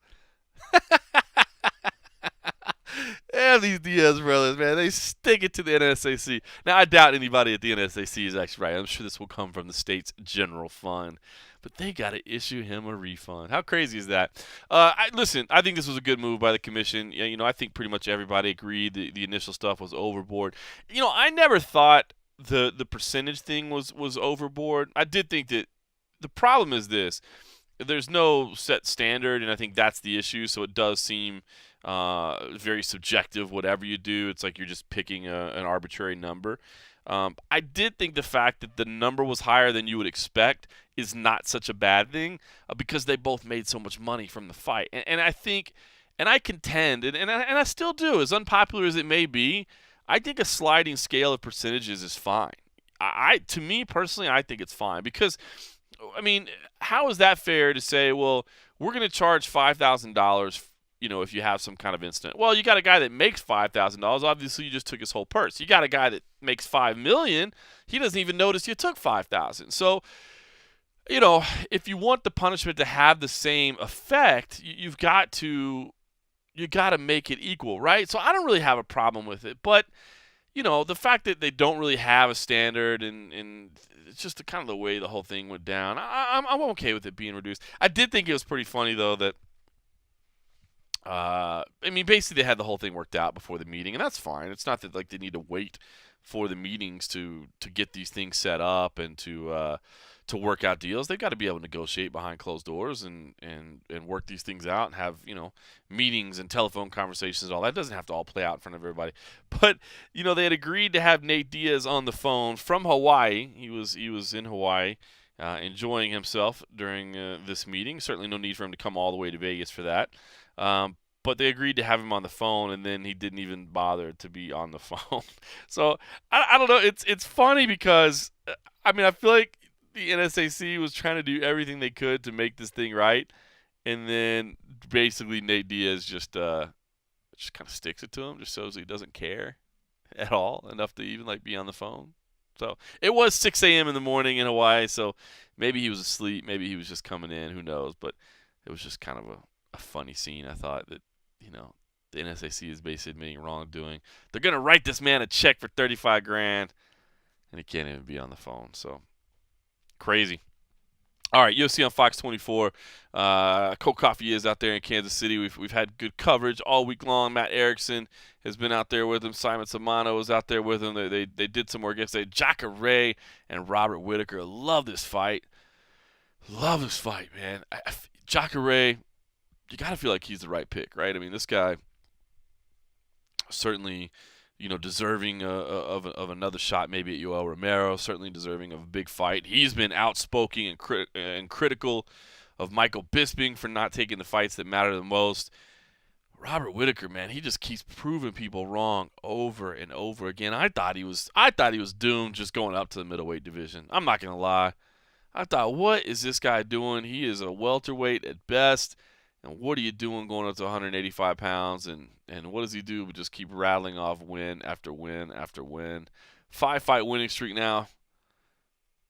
Yeah, these Diaz brothers, man, they stick it to the NSAC. Now, I doubt anybody at the NSAC is actually right. I'm sure this will come from the state's general fund. But they got to issue him a refund. How crazy is that? Listen, I think this was a good move by the commission. I think pretty much everybody agreed the initial stuff was overboard. I never thought the percentage thing was overboard. I did think that the problem is this. There's no set standard, and I think that's the issue. So it does seem very subjective. Whatever you do, it's like you're just picking an arbitrary number. I did think the fact that the number was higher than you would expect is not such a bad thing because they both made so much money from the fight. And I think, and I contend, and I still do, as unpopular as it may be, I think a sliding scale of percentages is fine. To me personally, I think it's fine because, I mean, how is that fair to say, well, we're going to charge $5,000, if you have some kind of incident? Well, you got a guy that makes $5,000. Obviously, you just took his whole purse. You got a guy that makes $5 million. He doesn't even notice you took $5,000. So, if you want the punishment to have the same effect, you've got to make it equal, right? So I don't really have a problem with it, but the fact that they don't really have a standard and it's just kind of the way the whole thing went down, I'm okay with it being reduced. I did think it was pretty funny though that basically they had the whole thing worked out before the meeting, and that's fine. It's not that they need to wait for the meetings to get these things set up and to work out deals. They've got to be able to negotiate behind closed doors and work these things out and have meetings and telephone conversations and all that. Doesn't have to all play out in front of everybody. But they had agreed to have Nate Diaz on the phone from Hawaii. He was in Hawaii. Enjoying himself during this meeting. Certainly no need for him to come all the way to Vegas for that. But they agreed to have him on the phone, and then he didn't even bother to be on the phone. So I don't know. It's funny because I feel like the NSAC was trying to do everything they could to make this thing right, and then basically Nate Diaz just kind of sticks it to him, just shows he doesn't care at all enough to even be on the phone. So it was 6 a.m. in the morning in Hawaii, so maybe he was asleep, maybe he was just coming in, who knows? But it was just kind of a funny scene. I thought that the NSAC is basically admitting wrongdoing. They're gonna write this man a check for $35,000, and he can't even be on the phone. So crazy. All right, UFC on Fox 24. Cold Coffee is out there in Kansas City. We've had good coverage all week long. Matt Erickson has been out there with him. Simon Samano was out there with him. They did some work yesterday. Jacare and Robert Whittaker. Love this fight. Love this fight, man. Jacare, you got to feel like he's the right pick, right? This guy certainly, deserving of another shot maybe at Yoel Romero, certainly deserving of a big fight. He's been outspoken and critical of Michael Bisping for not taking the fights that matter the most. Robert Whittaker, man, he just keeps proving people wrong over and over again. I thought he was doomed just going up to the middleweight division. I'm not gonna lie. I thought, what is this guy doing? He is a welterweight at best. And what are you doing going up to 185 pounds? And what does he do but just keep rattling off win after win after win? 5-fight winning streak now.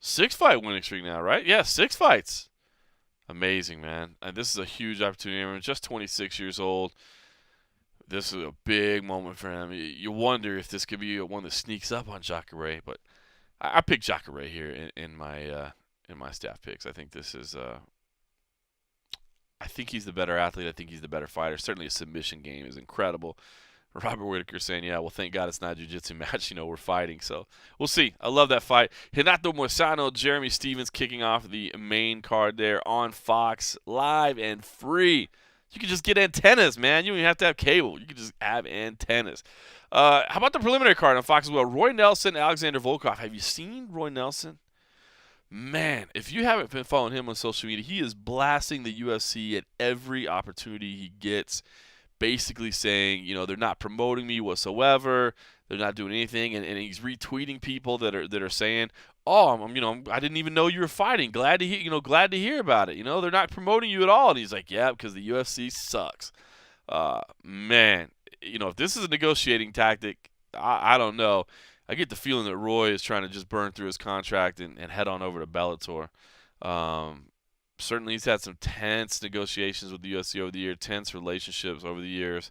6-fight winning streak now, right? Yeah, 6 fights. Amazing, man. And this is a huge opportunity. Just 26 years old. This is a big moment for him. You wonder if this could be one that sneaks up on Jacare, but I picked Jacare here in my staff picks. I think this is I think he's the better athlete. I think he's the better fighter. Certainly his submission game is incredible. Robert Whitaker saying, yeah, well, thank God it's not a jiu-jitsu match. We're fighting. So we'll see. I love that fight. Renato Moicano, Jeremy Stevens kicking off the main card there on Fox, live and free. You can just get antennas, man. You don't even have to have cable. You can just have antennas. How about the preliminary card on Fox as well? Roy Nelson, Alexander Volkov. Have you seen Roy Nelson? Man, if you haven't been following him on social media, he is blasting the UFC at every opportunity he gets, basically saying, they're not promoting me whatsoever. They're not doing anything, and he's retweeting people that are saying, "Oh, I didn't even know you were fighting. Glad to hear about it. They're not promoting you at all." And he's like, "Yeah, because the UFC sucks." Man, if this is a negotiating tactic, I don't know. I get the feeling that Roy is trying to just burn through his contract and head on over to Bellator. Certainly, he's had some tense negotiations with the UFC over the years, tense relationships over the years.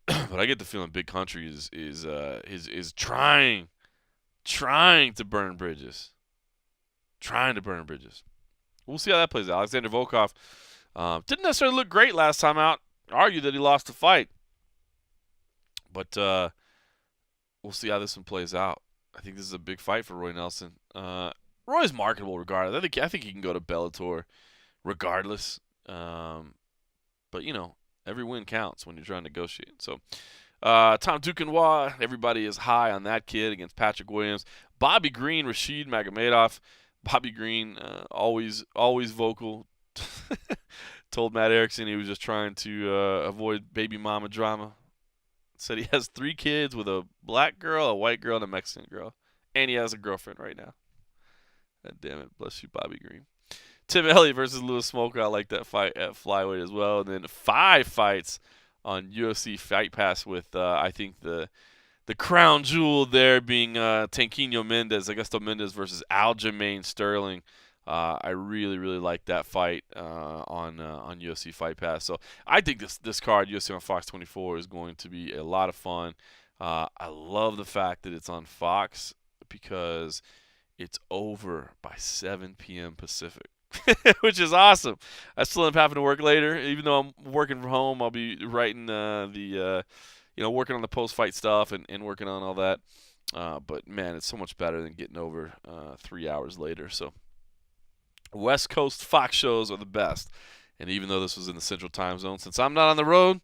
But I get the feeling Big Country is trying to burn bridges, We'll see how that plays out. Alexander Volkov didn't necessarily look great last time out. Argued that he lost the fight, but we'll see how this one plays out. I think this is a big fight for Roy Nelson. Roy's marketable regardless. I think he can go to Bellator regardless. But every win counts when you're trying to negotiate. So Tom Duquesnoy, everybody is high on that kid against Patrick Williams. Bobby Green, Rashid Magomedov. Bobby Green, always vocal. Told Matt Erickson he was just trying to avoid baby mama drama. Said he has 3 kids with a black girl, a white girl, and a Mexican girl. And he has a girlfriend right now. God damn it. Bless you, Bobby Green. Tim Elliott versus Louis Smolka. I like that fight at flyweight as well. And then 5 fights on UFC Fight Pass with, I think, the crown jewel there being Tanquinho Mendes, Augusto Mendes versus Aljamain Sterling. I really, really like that fight on UFC Fight Pass. So I think this card, UFC on Fox 24, is going to be a lot of fun. I love the fact that it's on Fox because it's over by 7 p.m. Pacific, which is awesome. I still end up having to work later. Even though I'm working from home, I'll be writing working on the post-fight stuff and working on all that. But, man, it's so much better than getting over 3 hours later. So West Coast Fox shows are the best. And even though this was in the Central Time Zone, since I'm not on the road,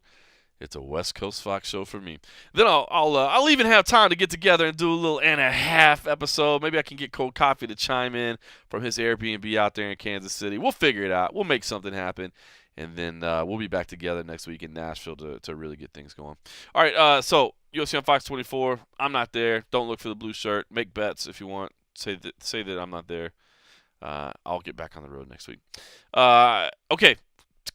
it's a West Coast Fox show for me. Then I'll even have time to get together and do a little and a half episode. Maybe I can get Cold Coffee to chime in from his Airbnb out there in Kansas City. We'll figure it out. We'll make something happen. And then we'll be back together next week in Nashville to really get things going. All right, so UFC on Fox 24. I'm not there. Don't look for the blue shirt. Make bets if you want. Say that I'm not there. I'll get back on the road next week. Okay,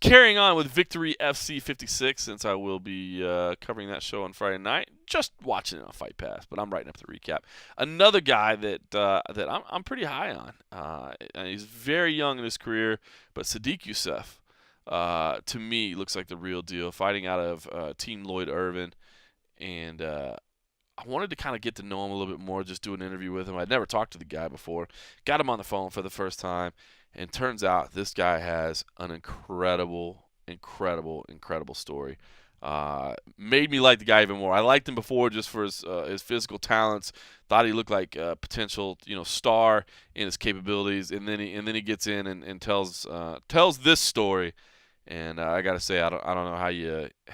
carrying on with Victory FC 56, since I will be covering that show on Friday night. Just watching it on Fight Pass, but I'm writing up the recap. Another guy that I'm pretty high on. And he's very young in his career, but Sodiq Yusuff, to me, looks like the real deal. Fighting out of Team Lloyd Irvin, and I wanted to kind of get to know him a little bit more, just do an interview with him. I'd never talked to the guy before. Got him on the phone for the first time, and turns out this guy has an incredible story. Made me like the guy even more. I liked him before just for his physical talents. Thought he looked like a potential star in his capabilities, and then he gets in and tells this story. And I gotta say, I don't know how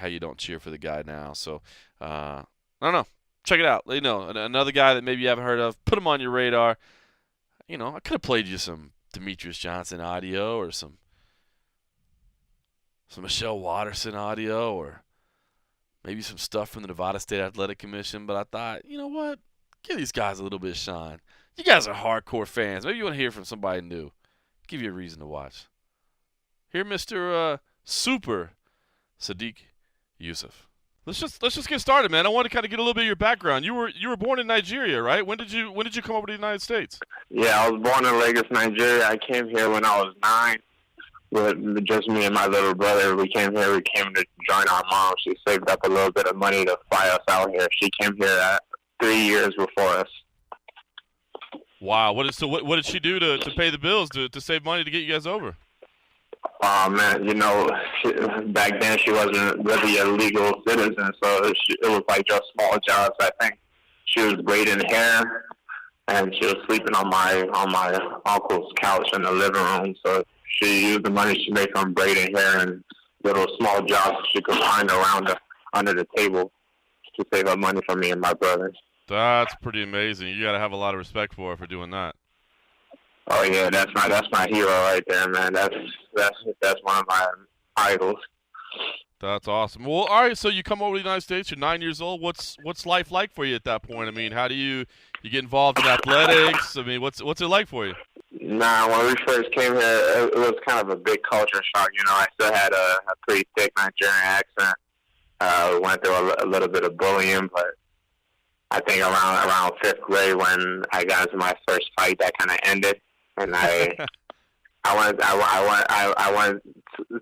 you don't cheer for the guy now. So I don't know. Check it out. Let you know. Another guy that maybe you haven't heard of. Put him on your radar. I could have played you some Demetrius Johnson audio or some Michelle Watterson audio or maybe some stuff from the Nevada State Athletic Commission. But I thought, you know what? Give these guys a little bit of shine. You guys are hardcore fans. Maybe you want to hear from somebody new. Give you a reason to watch. Here, Mr. Super Sodiq Yusuff. Let's just get started, man. I want to kind of get a little bit of your background. You were born in Nigeria, right? When did you come over to the United States? Yeah, I was born in Lagos, Nigeria. I came here when I was 9 with just me and my little brother. We came here. We came to join our mom. She saved up a little bit of money to fly us out here. She came here 3 years before us. Wow. What did she do to pay the bills to save money to get you guys over? Man, back then she wasn't really a legal citizen, so it was like just small jobs. I think she was braiding hair, and she was sleeping on my uncle's couch in the living room. So she used the money she made from braiding hair and little small jobs she could find under the table to save up money for me and my brother. That's pretty amazing. You got to have a lot of respect for her for doing that. Oh yeah, that's my hero right there, man. That's one of my idols. That's awesome. Well, all right. So you come over to the United States. You're 9 years old. What's life like for you at that point? I mean, how do you get involved in athletics? I mean, what's it like for you? Nah, when we first came here, it was kind of a big culture shock. I still had a pretty thick Nigerian accent. We went through a little bit of bullying, but I think around fifth grade when I got into my first fight, that kind of ended, and I went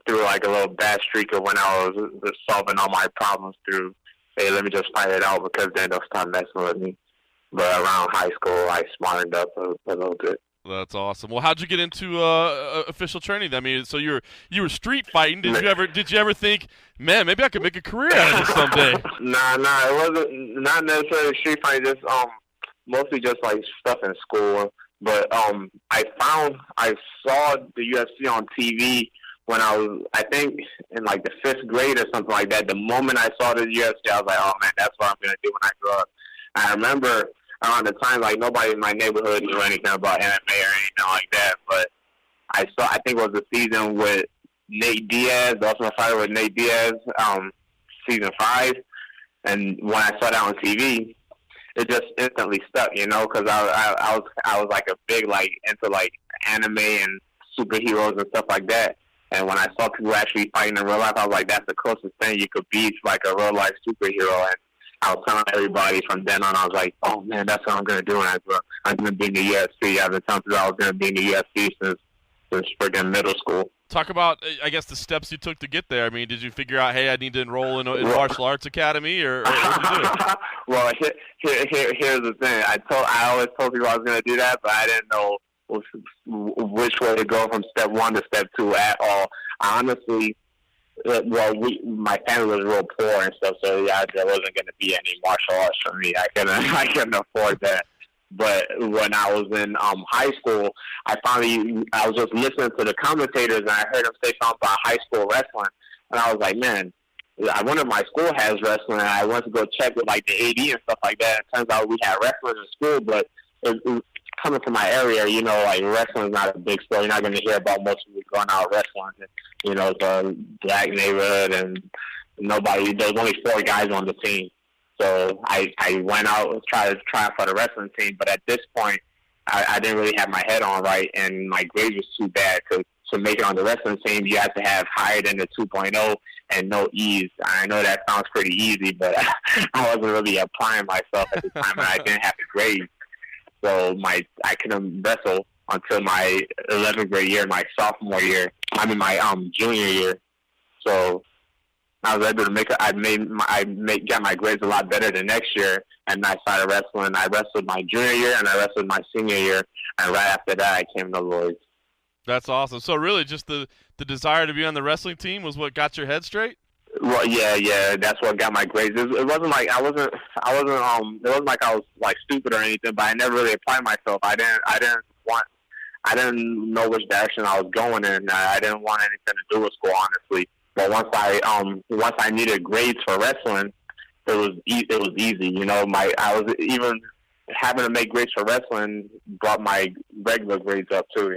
through like a little bad streak of when I was solving all my problems through, hey, let me just fight it out because then they'll stop messing with me. But around high school, I smartened up a little bit. That's awesome. Well, how'd you get into official training? I mean, so you were street fighting. Did you ever think, man, maybe I could make a career out of this someday? Nah, it wasn't not necessarily street fighting. Just mostly just like stuff in school. But I saw the UFC on TV when I think in like the fifth grade or something like that. The moment I saw the UFC, I was like, oh man, that's what I'm gonna do when I grow up. I remember around the time, like nobody in my neighborhood knew anything about MMA or anything like that. But I think it was the season with Nate Diaz, the Ultimate Fighter with Nate Diaz, season 5. And when I saw that on TV, it just instantly stuck, because I was like a big like into like anime and superheroes and stuff like that. And when I saw people actually fighting in real life, I was like, that's the closest thing you could be to like a real life superhero. And I was telling everybody from then on, I was like, oh man, that's what I'm gonna do when I grow up. I'm gonna be in the UFC. I've been telling people I was gonna be in the UFC since freaking middle school. Talk about, I guess, the steps you took to get there. I mean, did you figure out, hey, I need to enroll in martial arch academy, or what did you do? Well, here's the thing. I always told people I was going to do that, but I didn't know which way to go from step 1 to step 2 at all. I honestly, my family was real poor and stuff, so yeah, there wasn't going to be any martial arts for me. I couldn't afford that. But when I was in high school, I was just listening to the commentators, and I heard them say something about high school wrestling. And I was like, man, I wonder if my school has wrestling. And I went to go check with like the AD and stuff like that. It turns out we had wrestling in school, but it coming from my area, like wrestling is not a big story. You're not going to hear about most people going out wrestling. The black neighborhood and there was only 4 guys on the team. So I went out and tried for the wrestling team, but at this point, I didn't really have my head on right, and my grades was too bad. To make it on the wrestling team, you have to have higher than the 2.0 and no E's. I know that sounds pretty easy, but I wasn't really applying myself at the time, and I didn't have the grades. So I couldn't wrestle until my 11th grade year, my sophomore year. My junior year. So I was able to got my grades a lot better the next year, and I started wrestling. I wrestled my junior year, and I wrestled my senior year, and right after that, I came to Lloyd's. That's awesome. So really, just the desire to be on the wrestling team was what got your head straight? Well, yeah, that's what got my grades. It wasn't like it wasn't like I was like stupid or anything, but I never really applied myself. I didn't know which direction I was going in. I didn't want anything to do with school, honestly. But once I needed grades for wrestling, it was easy. I was even having to make grades for wrestling brought my regular grades up too.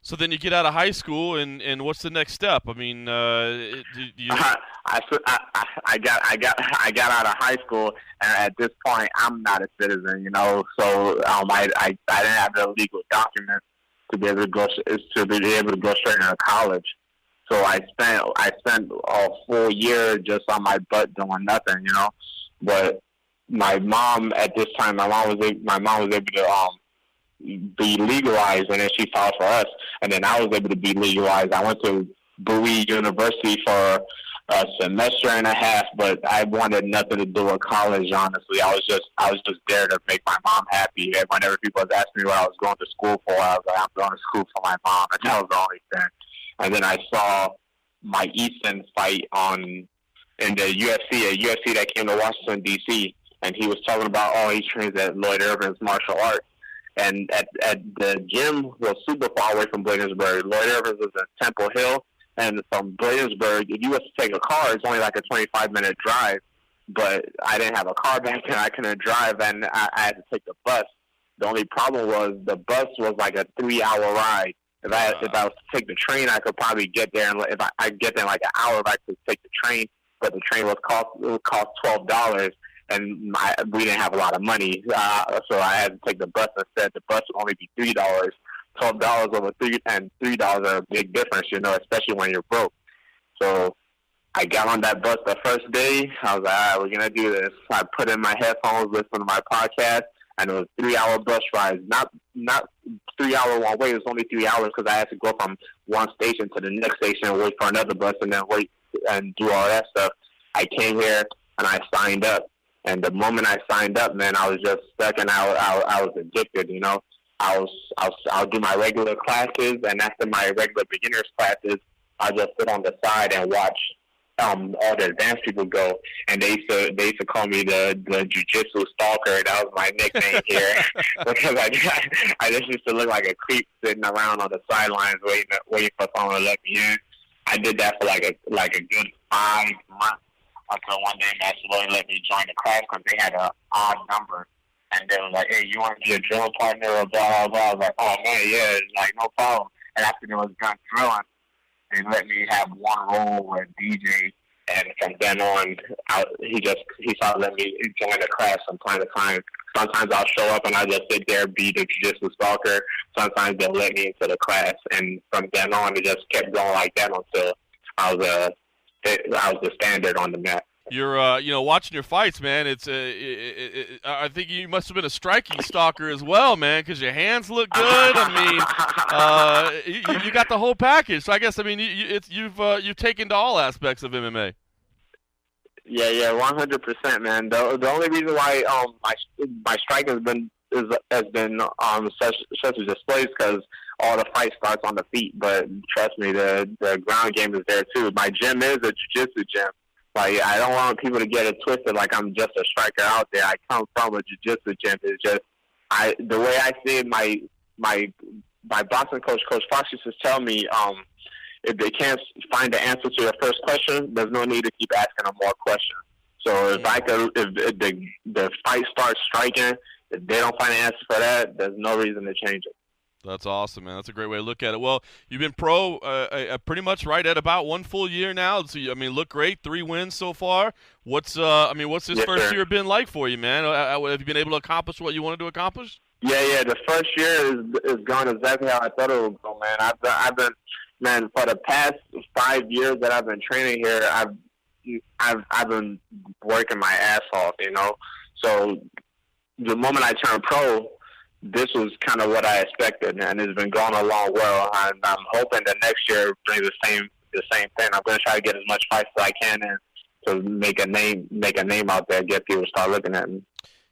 So then you get out of high school, and what's the next step? I mean, I got out of high school, and at this point, I'm not a citizen. So I didn't have the legal documents to be able to go straight into college. So I spent a full year just on my butt doing nothing, But my mom at this time, my mom was able to be legalized, and then she filed for us, and then I was able to be legalized. I went to Bowie University for a semester and a half, but I wanted nothing to do with college. Honestly, I was just there to make my mom happy. And whenever people was asking me what I was going to school for, I was like, I'm going to school for my mom, and that was the only thing. And then I saw Mike Easton fight in the UFC, a UFC that came to Washington, D.C., and he was talking about, he trains at Lloyd Irvin's martial arts. And at the gym was super far away from Bladensburg. Lloyd Irvin's was in Temple Hill, and from Bladensburg, if you was to take a car, it's only like a 25-minute drive. But I didn't have a car back then. I couldn't drive, and I had to take the bus. The only problem was the bus was like a 3-hour ride. If I was to take the train, I could probably get there. And if I get there in like an hour, if I could take the train, but the train would cost $12, and we didn't have a lot of money, so I had to take the bus instead. The bus would only be $3. $12 over $3 are a big difference, especially when you're broke. So I got on that bus the first day. I was like, all right, we're gonna do this. I put in my headphones, listened to my podcast, and it was 3-hour bus rides. Not 3-hour one way. It was only 3 hours because I had to go from one station to the next station and wait for another bus and then wait and do all that stuff. I came here and I signed up. And the moment I signed up, man, I was just stuck and I was addicted, I'll do my regular classes, and after my regular beginners classes, I'll just sit on the side and watch all the advanced people go. And they used to call me the jiu-jitsu stalker. That was my nickname here because I just used to look like a creep sitting around on the sidelines waiting for someone to let me in. I did that for like a good 5 months until one day Master Lloyd let me join the class because they had an odd number. And they were like, hey, you want to be a drill partner or blah, blah, blah. I was like, oh, man, yeah, like, no problem. And after they was done drilling, they let me have one role with DJ. And from then on, he started letting me join the class from time to time. Sometimes I'll show up and I'll just sit there, be the jiu-jitsu stalker. Sometimes they'll let me into the class. And from then on, it just kept going like that until I was the standard on the mat. You're, watching your fights, man. I think you must have been a striking stalker as well, man, because your hands look good. I mean, you got the whole package. So I guess, you've taken to all aspects of MMA. Yeah, 100%, man. The only reason why my strike has been such a display is because all the fight starts on the feet. But trust me, the ground game is there too. My gym is a jiu-jitsu gym. Like, I don't want people to get it twisted like I'm just a striker out there. I come from a jiu-jitsu gym. It's just the way I see it, my boxing coach, Coach Fox, used to tell me, if they can't find the answer to your first question, there's no need to keep asking them more questions. So if the fight starts striking, if they don't find an answer for that, there's no reason to change it. That's awesome, man. That's a great way to look at it. Well, you've been pro pretty much right at about 1 full year now. So, look great. 3 wins so far. What's this first year been like for you, man? Have you been able to accomplish what you wanted to accomplish? Yeah. The first year is going exactly how I thought it would go, man. I've been, man, for the past 5 years that I've been training here, I've been working my ass off, So the moment I turned pro, this was kind of what I expected, and it's been going along well. I'm hoping that next year brings the same thing. I'm going to try to get as much fights as I can and to make a name out there, get people to start looking at me.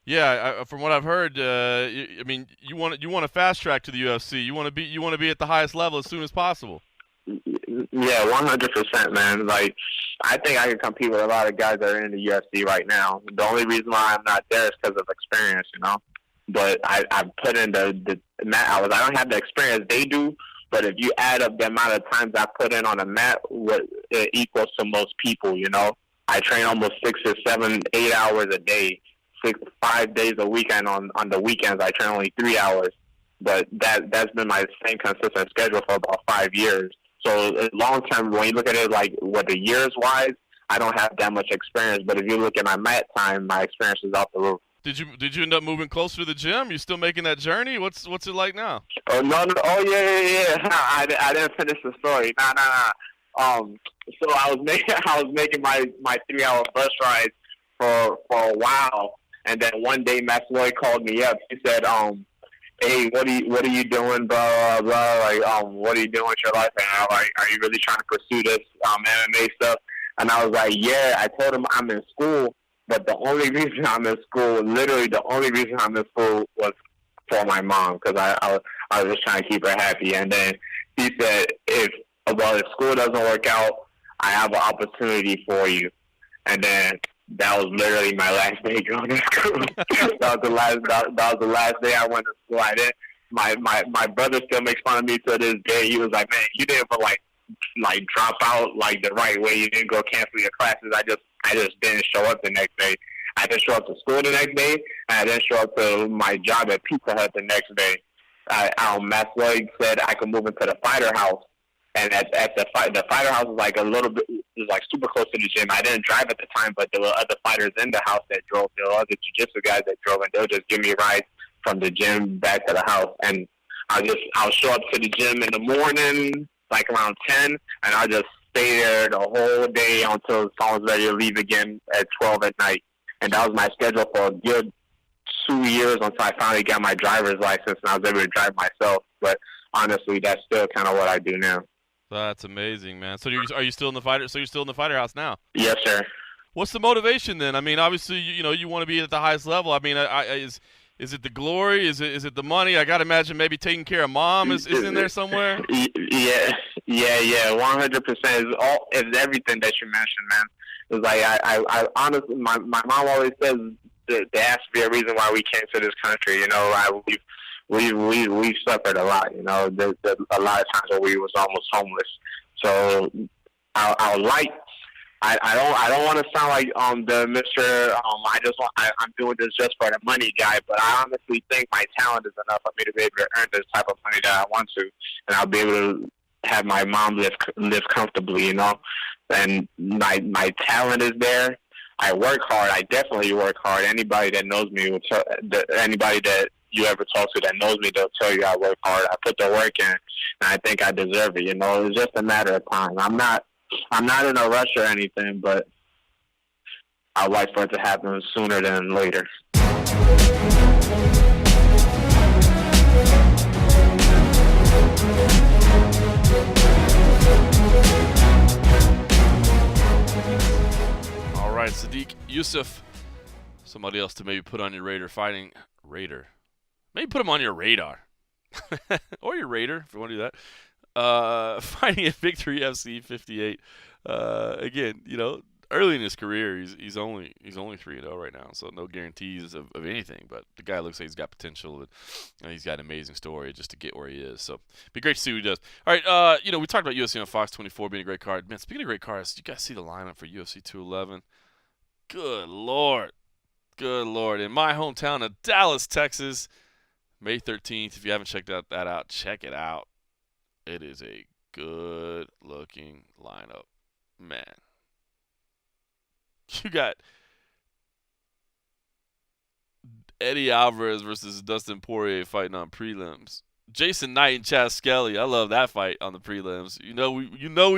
Yeah, from what I've heard, you want to fast track to the UFC. You want to be at the highest level as soon as possible. Yeah, 100%, man. Like, I think I can compete with a lot of guys that are in the UFC right now. The only reason why I'm not there is because of experience, But I put in the mat hours. I don't have the experience they do, but if you add up the amount of times I put in on a mat, it equals to most people, I train almost 6 or 7, 8 hours a day, 5 days a weekend. On the weekends, I train only 3 hours. But that's been my same consistent schedule for about 5 years. So long term, when you look at it like what the years wise, I don't have that much experience. But if you look at my mat time, my experience is off the roof. Did you end up moving closer to the gym? You still making that journey? What's it like now? Oh no! Oh yeah. I didn't finish the story. Nah. So I was making my 3-hour bus rides for a while, and then one day Master Lloyd called me up. He said, hey, what are you doing, blah, blah, blah, like, what are you doing with your life? And I'm like, are you really trying to pursue this MMA stuff? And I was like, yeah. I told him I'm in school, but the only reason I'm in school, literally the only reason I'm in school was for my mom, because I was just trying to keep her happy. And then he said, if well, if school doesn't work out, I have an opportunity for you. And then that was literally my last day going to school. that was the last day I went to school. I didn't. My brother still makes fun of me to this day. He was like, "Man, you didn't drop out like the right way. You didn't go cancel your classes. I just didn't show up the next day. I didn't show up to school the next day, and I didn't show up to my job at Pizza Hut the next day." Matt Floyd said I could move into the fighter house, and at the fighter house is like a little bit, is like super close to the gym. I didn't drive at the time, but there were other fighters in the house that drove. There were other jiu-jitsu guys that drove, and they'll just give me rides from the gym back to the house. And I'll show up to the gym in the morning, like around 10, and I'll just stay there the whole day until someone's ready to leave again at 12 at night. And that was my schedule for a good 2 years until I finally got my driver's license and I was able to drive myself. But honestly, that's still kind of what I do now. That's amazing, man. So are you still in the fighter? So you're still in the fighter house now? Yes, sir. What's the motivation then? I mean, obviously, you want to be at the highest level. I mean, is it the glory? Is it the money? I got to imagine maybe taking care of mom is in there somewhere. Yeah. 100% is everything that you mentioned, man. It's like I honestly, my mom always says there has to be a reason why we came to this country. We've suffered a lot. There's a lot of times where we was almost homeless. So I don't want to sound like the Mr. I'm doing this just for the money guy, but I honestly think my talent is enough for me to be able to earn this type of money that I want to, and I'll be able to have my mom live comfortably, And my talent is there. I work hard. I definitely work hard. Anybody that knows me anybody that you ever talk to that knows me, they'll tell you I work hard. I put the work in, and I think I deserve it. It's just a matter of time. I'm not in a rush or anything, but I'd like for it to happen sooner than later. All right, Sodiq, Yusuff, somebody else to maybe put on your radar. Maybe put him on your radar. Or your radar, if you want to do that. Fighting at Victory FC 58. Again, early in his career, he's only 3-0 right now, so no guarantees of anything. But the guy looks like he's got potential, and he's got an amazing story just to get where he is. So it'd be great to see what he does. All right, we talked about UFC on Fox 24 being a great card. Man, speaking of great cards, you guys see the lineup for UFC 211? Good Lord. In my hometown of Dallas, Texas, May 13th. If you haven't checked that out, check it out. It is a good-looking lineup. Man. You got Eddie Alvarez versus Dustin Poirier fighting on prelims. Jason Knight and Chaz Skelly. I love that fight on the prelims. We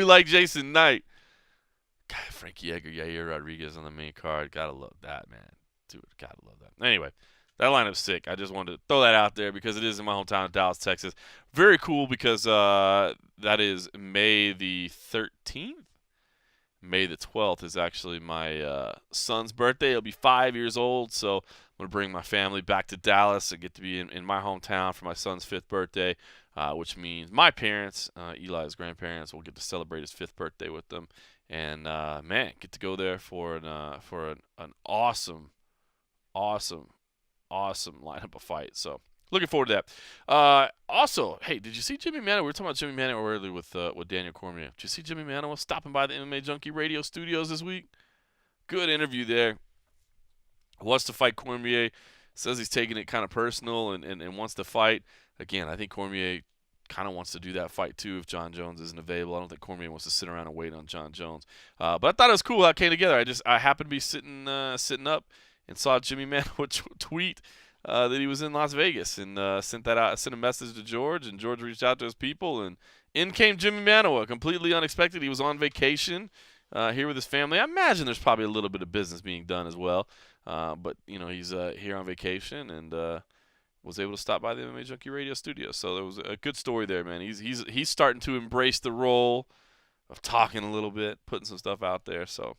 like Jason Knight. God, Frankie Edgar, Yair Rodriguez on the main card. Gotta love that, man. Dude, gotta love that. Anyway, that lineup's sick. I just wanted to throw that out there because it is in my hometown of Dallas, Texas. Very cool because that is May the 13th. May the 12th is actually my son's birthday. He'll be 5 years old, so I'm going to bring my family back to Dallas and get to be in my hometown for my son's 5th birthday, which means my parents, Eli's grandparents, will get to celebrate his 5th birthday with them. And, get to go there for an awesome lineup of fights. So looking forward to that. Also, hey, did you see Jimmy Manuwa? We were talking about Jimmy Manuwa earlier with Daniel Cormier. Did you see Jimmy Manuwa stopping by the MMA Junkie Radio studios this week? Good interview there. Wants to fight Cormier. Says he's taking it kind of personal and wants to fight. Again, I think Cormier kind of wants to do that fight too if John Jones isn't available. I don't think Cormier wants to sit around and wait on John Jones. But I thought it was cool how it came together. I happened to be sitting up and saw Jimmy Manuwa tweet that he was in Las Vegas and sent a message to George, and George reached out to his people, and in came Jimmy Manuwa, completely unexpected. He was on vacation here with his family. I imagine there's probably a little bit of business being done as well, but he's here on vacation and was able to stop by the MMA Junkie Radio studio. So there was a good story there, man. He's starting to embrace the role of talking a little bit, putting some stuff out there. So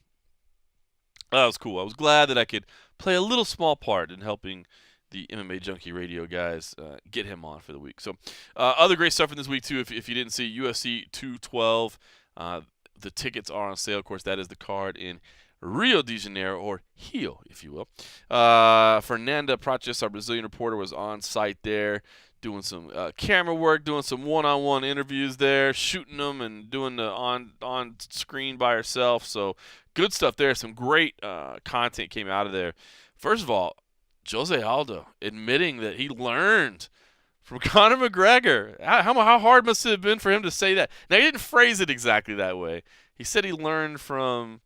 that was cool. I was glad that I could play a little small part in helping the MMA Junkie Radio guys get him on for the week. So other great stuff in this week, too, if you didn't see, UFC 212. The tickets are on sale. Of course, that is the card in Rio de Janeiro, or Rio, if you will. Fernanda Prates, our Brazilian reporter, was on site there doing some camera work, doing some one-on-one interviews there, shooting them and doing the on-screen by herself. So good stuff there. Some great content came out of there. First of all, Jose Aldo admitting that he learned from Conor McGregor. How hard must it have been for him to say that? Now, he didn't phrase it exactly that way. He said he learned from,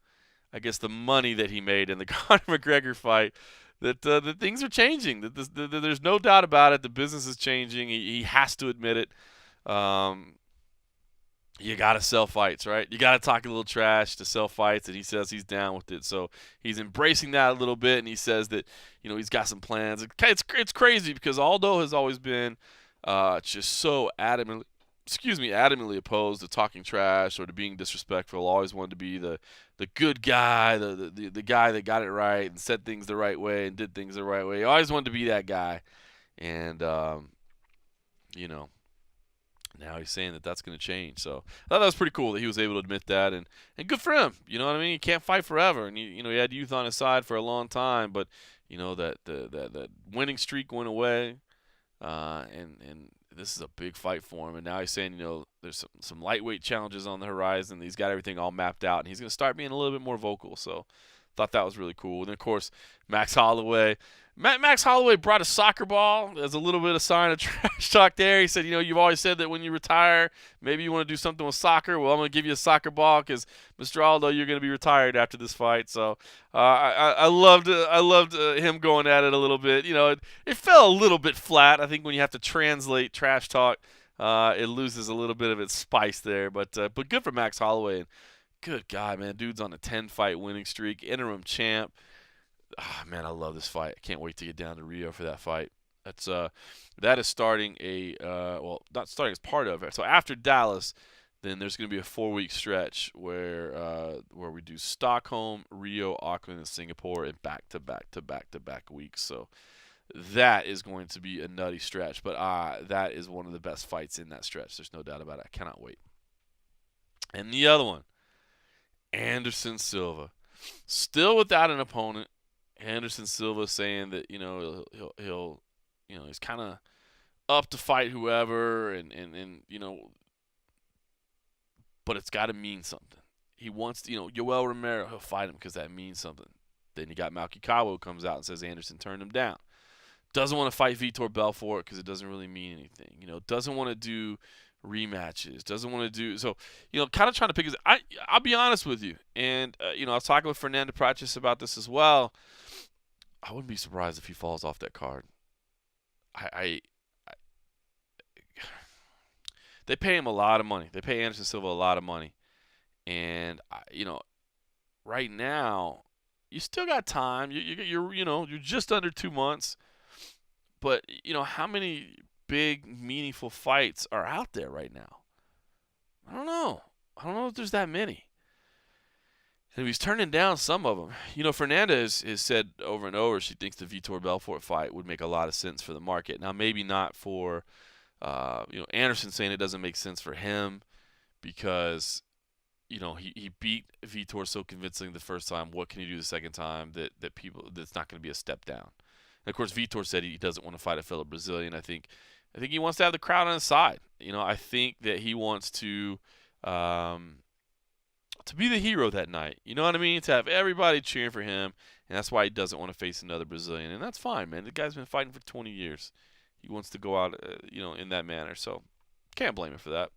I guess, the money that he made in the Conor McGregor fight, that things are changing. That there's no doubt about it. The business is changing. He has to admit it. You got to sell fights, right? You got to talk a little trash to sell fights, and he says he's down with it. So he's embracing that a little bit, and he says that, he's got some plans. It's crazy because Aldo has always been just so adamantly opposed to talking trash or to being disrespectful. Always wanted to be the good guy, the guy that got it right and said things the right way and did things the right way. He always wanted to be that guy, and now he's saying that that's going to change. So I thought that was pretty cool that he was able to admit that, and good for him. You know what I mean? He can't fight forever, and he had youth on his side for a long time, but that winning streak went away, and this is a big fight for him. And now he's saying there's some lightweight challenges on the horizon. He's got everything all mapped out, and he's going to start being a little bit more vocal. So thought that was really cool. And then, of course, Max Holloway. Max Holloway brought a soccer ball as a little bit of sign of trash talk there. He said, you've always said that when you retire, maybe you want to do something with soccer. Well, I'm going to give you a soccer ball because, Mr. Aldo, you're going to be retired after this fight. So I loved him going at it a little bit. It fell a little bit flat. I think when you have to translate trash talk, it loses a little bit of its spice there. But good for Max Holloway. And good God, man, dude's on a 10-fight winning streak, interim champ. Oh, man, I love this fight. I can't wait to get down to Rio for that fight. That is starting not starting as part of it. So after Dallas, then there's going to be a 4-week stretch where we do Stockholm, Rio, Auckland, and Singapore in back-to-back weeks. So that is going to be a nutty stretch. But that is one of the best fights in that stretch. There's no doubt about it. I cannot wait. And the other one, Anderson Silva, still without an opponent. Anderson Silva saying that he'll he's kind of up to fight whoever and but it's got to mean something. He wants Yoel Romero, he'll fight him because that means something. Then you got Malky Kawa who comes out and says Anderson turned him down. Doesn't want to fight Vitor Belfort because it doesn't really mean anything. Doesn't want to do rematches. Doesn't want to do so. Kind of trying to pick his. I'll be honest with you, and I was talking with Fernanda Prates about this as well. I wouldn't be surprised if he falls off that card. They pay him a lot of money. They pay Anderson Silva a lot of money, and right now you still got time. You're just under 2 months, but how many big meaningful fights are out there right now? I don't know if there's that many. And he's turning down some of them. Fernanda has said over and over she thinks the Vitor Belfort fight would make a lot of sense for the market. Now, maybe not for, Anderson saying it doesn't make sense for him because, he beat Vitor so convincingly the first time. What can he do the second time that's not going to be a step down? And of course, Vitor said he doesn't want to fight a fellow Brazilian. I think he wants to have the crowd on his side. I think that he wants to be the hero that night. You know what I mean? To have everybody cheering for him, and that's why he doesn't want to face another Brazilian. And that's fine, man. The guy's been fighting for 20 years. He wants to go out, in that manner. So can't blame him for that.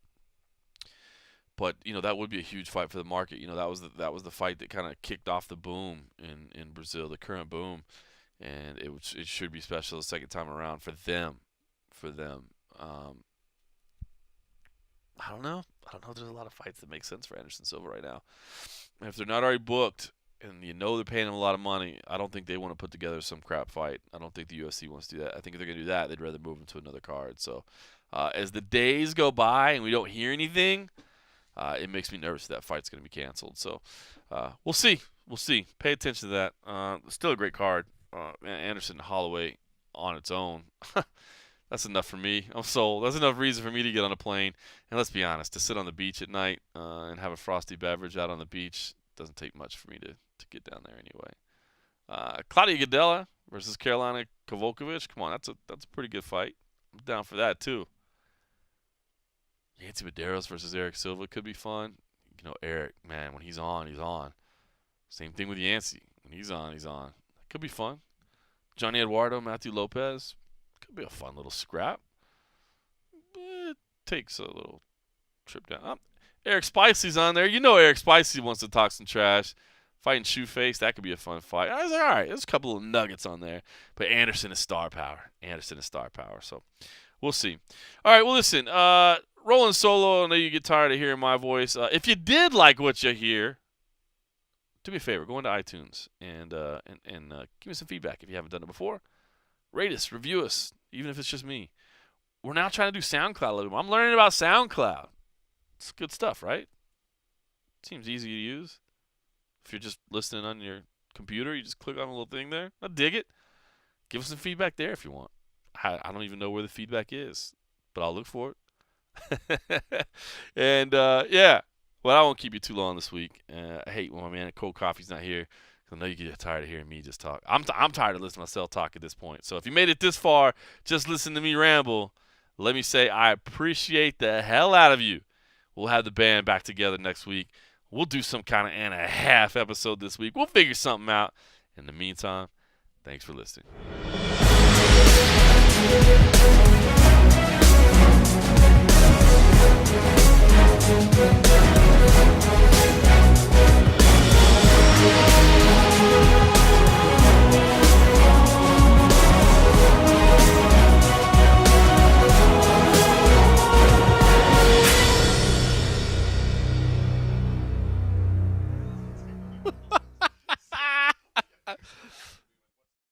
But that would be a huge fight for the market. That was the fight that kind of kicked off the boom in Brazil, the current boom, and it should be special the second time around for them. I don't know. There's a lot of fights that make sense for Anderson Silva right now. And if they're not already booked and they're paying him a lot of money, I don't think they want to put together some crap fight. I don't think the UFC wants to do that. I think if they're going to do that, they'd rather move him to another card. So as the days go by and we don't hear anything, it makes me nervous that fight's going to be canceled. So we'll see. Pay attention to that. Still a great card. Anderson Holloway, on its own, that's enough for me. I'm sold. That's enough reason for me to get on a plane. And let's be honest, to sit on the beach at night and have a frosty beverage out on the beach doesn't take much for me to get down there anyway. Claudia Gadelha versus Carolina Kovalevich. Come on, that's a pretty good fight. I'm down for that too. Yancy Medeiros versus Eric Silva could be fun. Eric, man, when he's on, he's on. Same thing with Yancy. When he's on, he's on. That could be fun. Johnny Eduardo, Matthew Lopez. Could be a fun little scrap. It takes a little trip down. Eric Spicely's on there. Eric Spicely wants to talk some trash. Fighting Shoeface, that could be a fun fight. I was like, all right, there's a couple of nuggets on there. But Anderson is star power. So we'll see. All right, well, listen. Rolling solo, I know you get tired of hearing my voice. If you did like what you hear, do me a favor. Go into iTunes and give me some feedback if you haven't done it before. Rate us, review us, even if it's just me. We're now trying to do SoundCloud a little bit. I'm learning about SoundCloud. It's good stuff, right? Seems easy to use. If you're just listening on your computer, you just click on a little thing there. I dig it. Give us some feedback there if you want. I don't even know where the feedback is, but I'll look for it. And, yeah. Well, I won't keep you too long this week. I hate when my man Cold Coffee's not here. I know you get tired of hearing me just talk. I'm tired of listening to myself talk at this point. So if you made it this far, just listen to me ramble. Let me say I appreciate the hell out of you. We'll have the band back together next week. We'll do some kind of and a half episode this week. We'll figure something out. In the meantime, thanks for listening.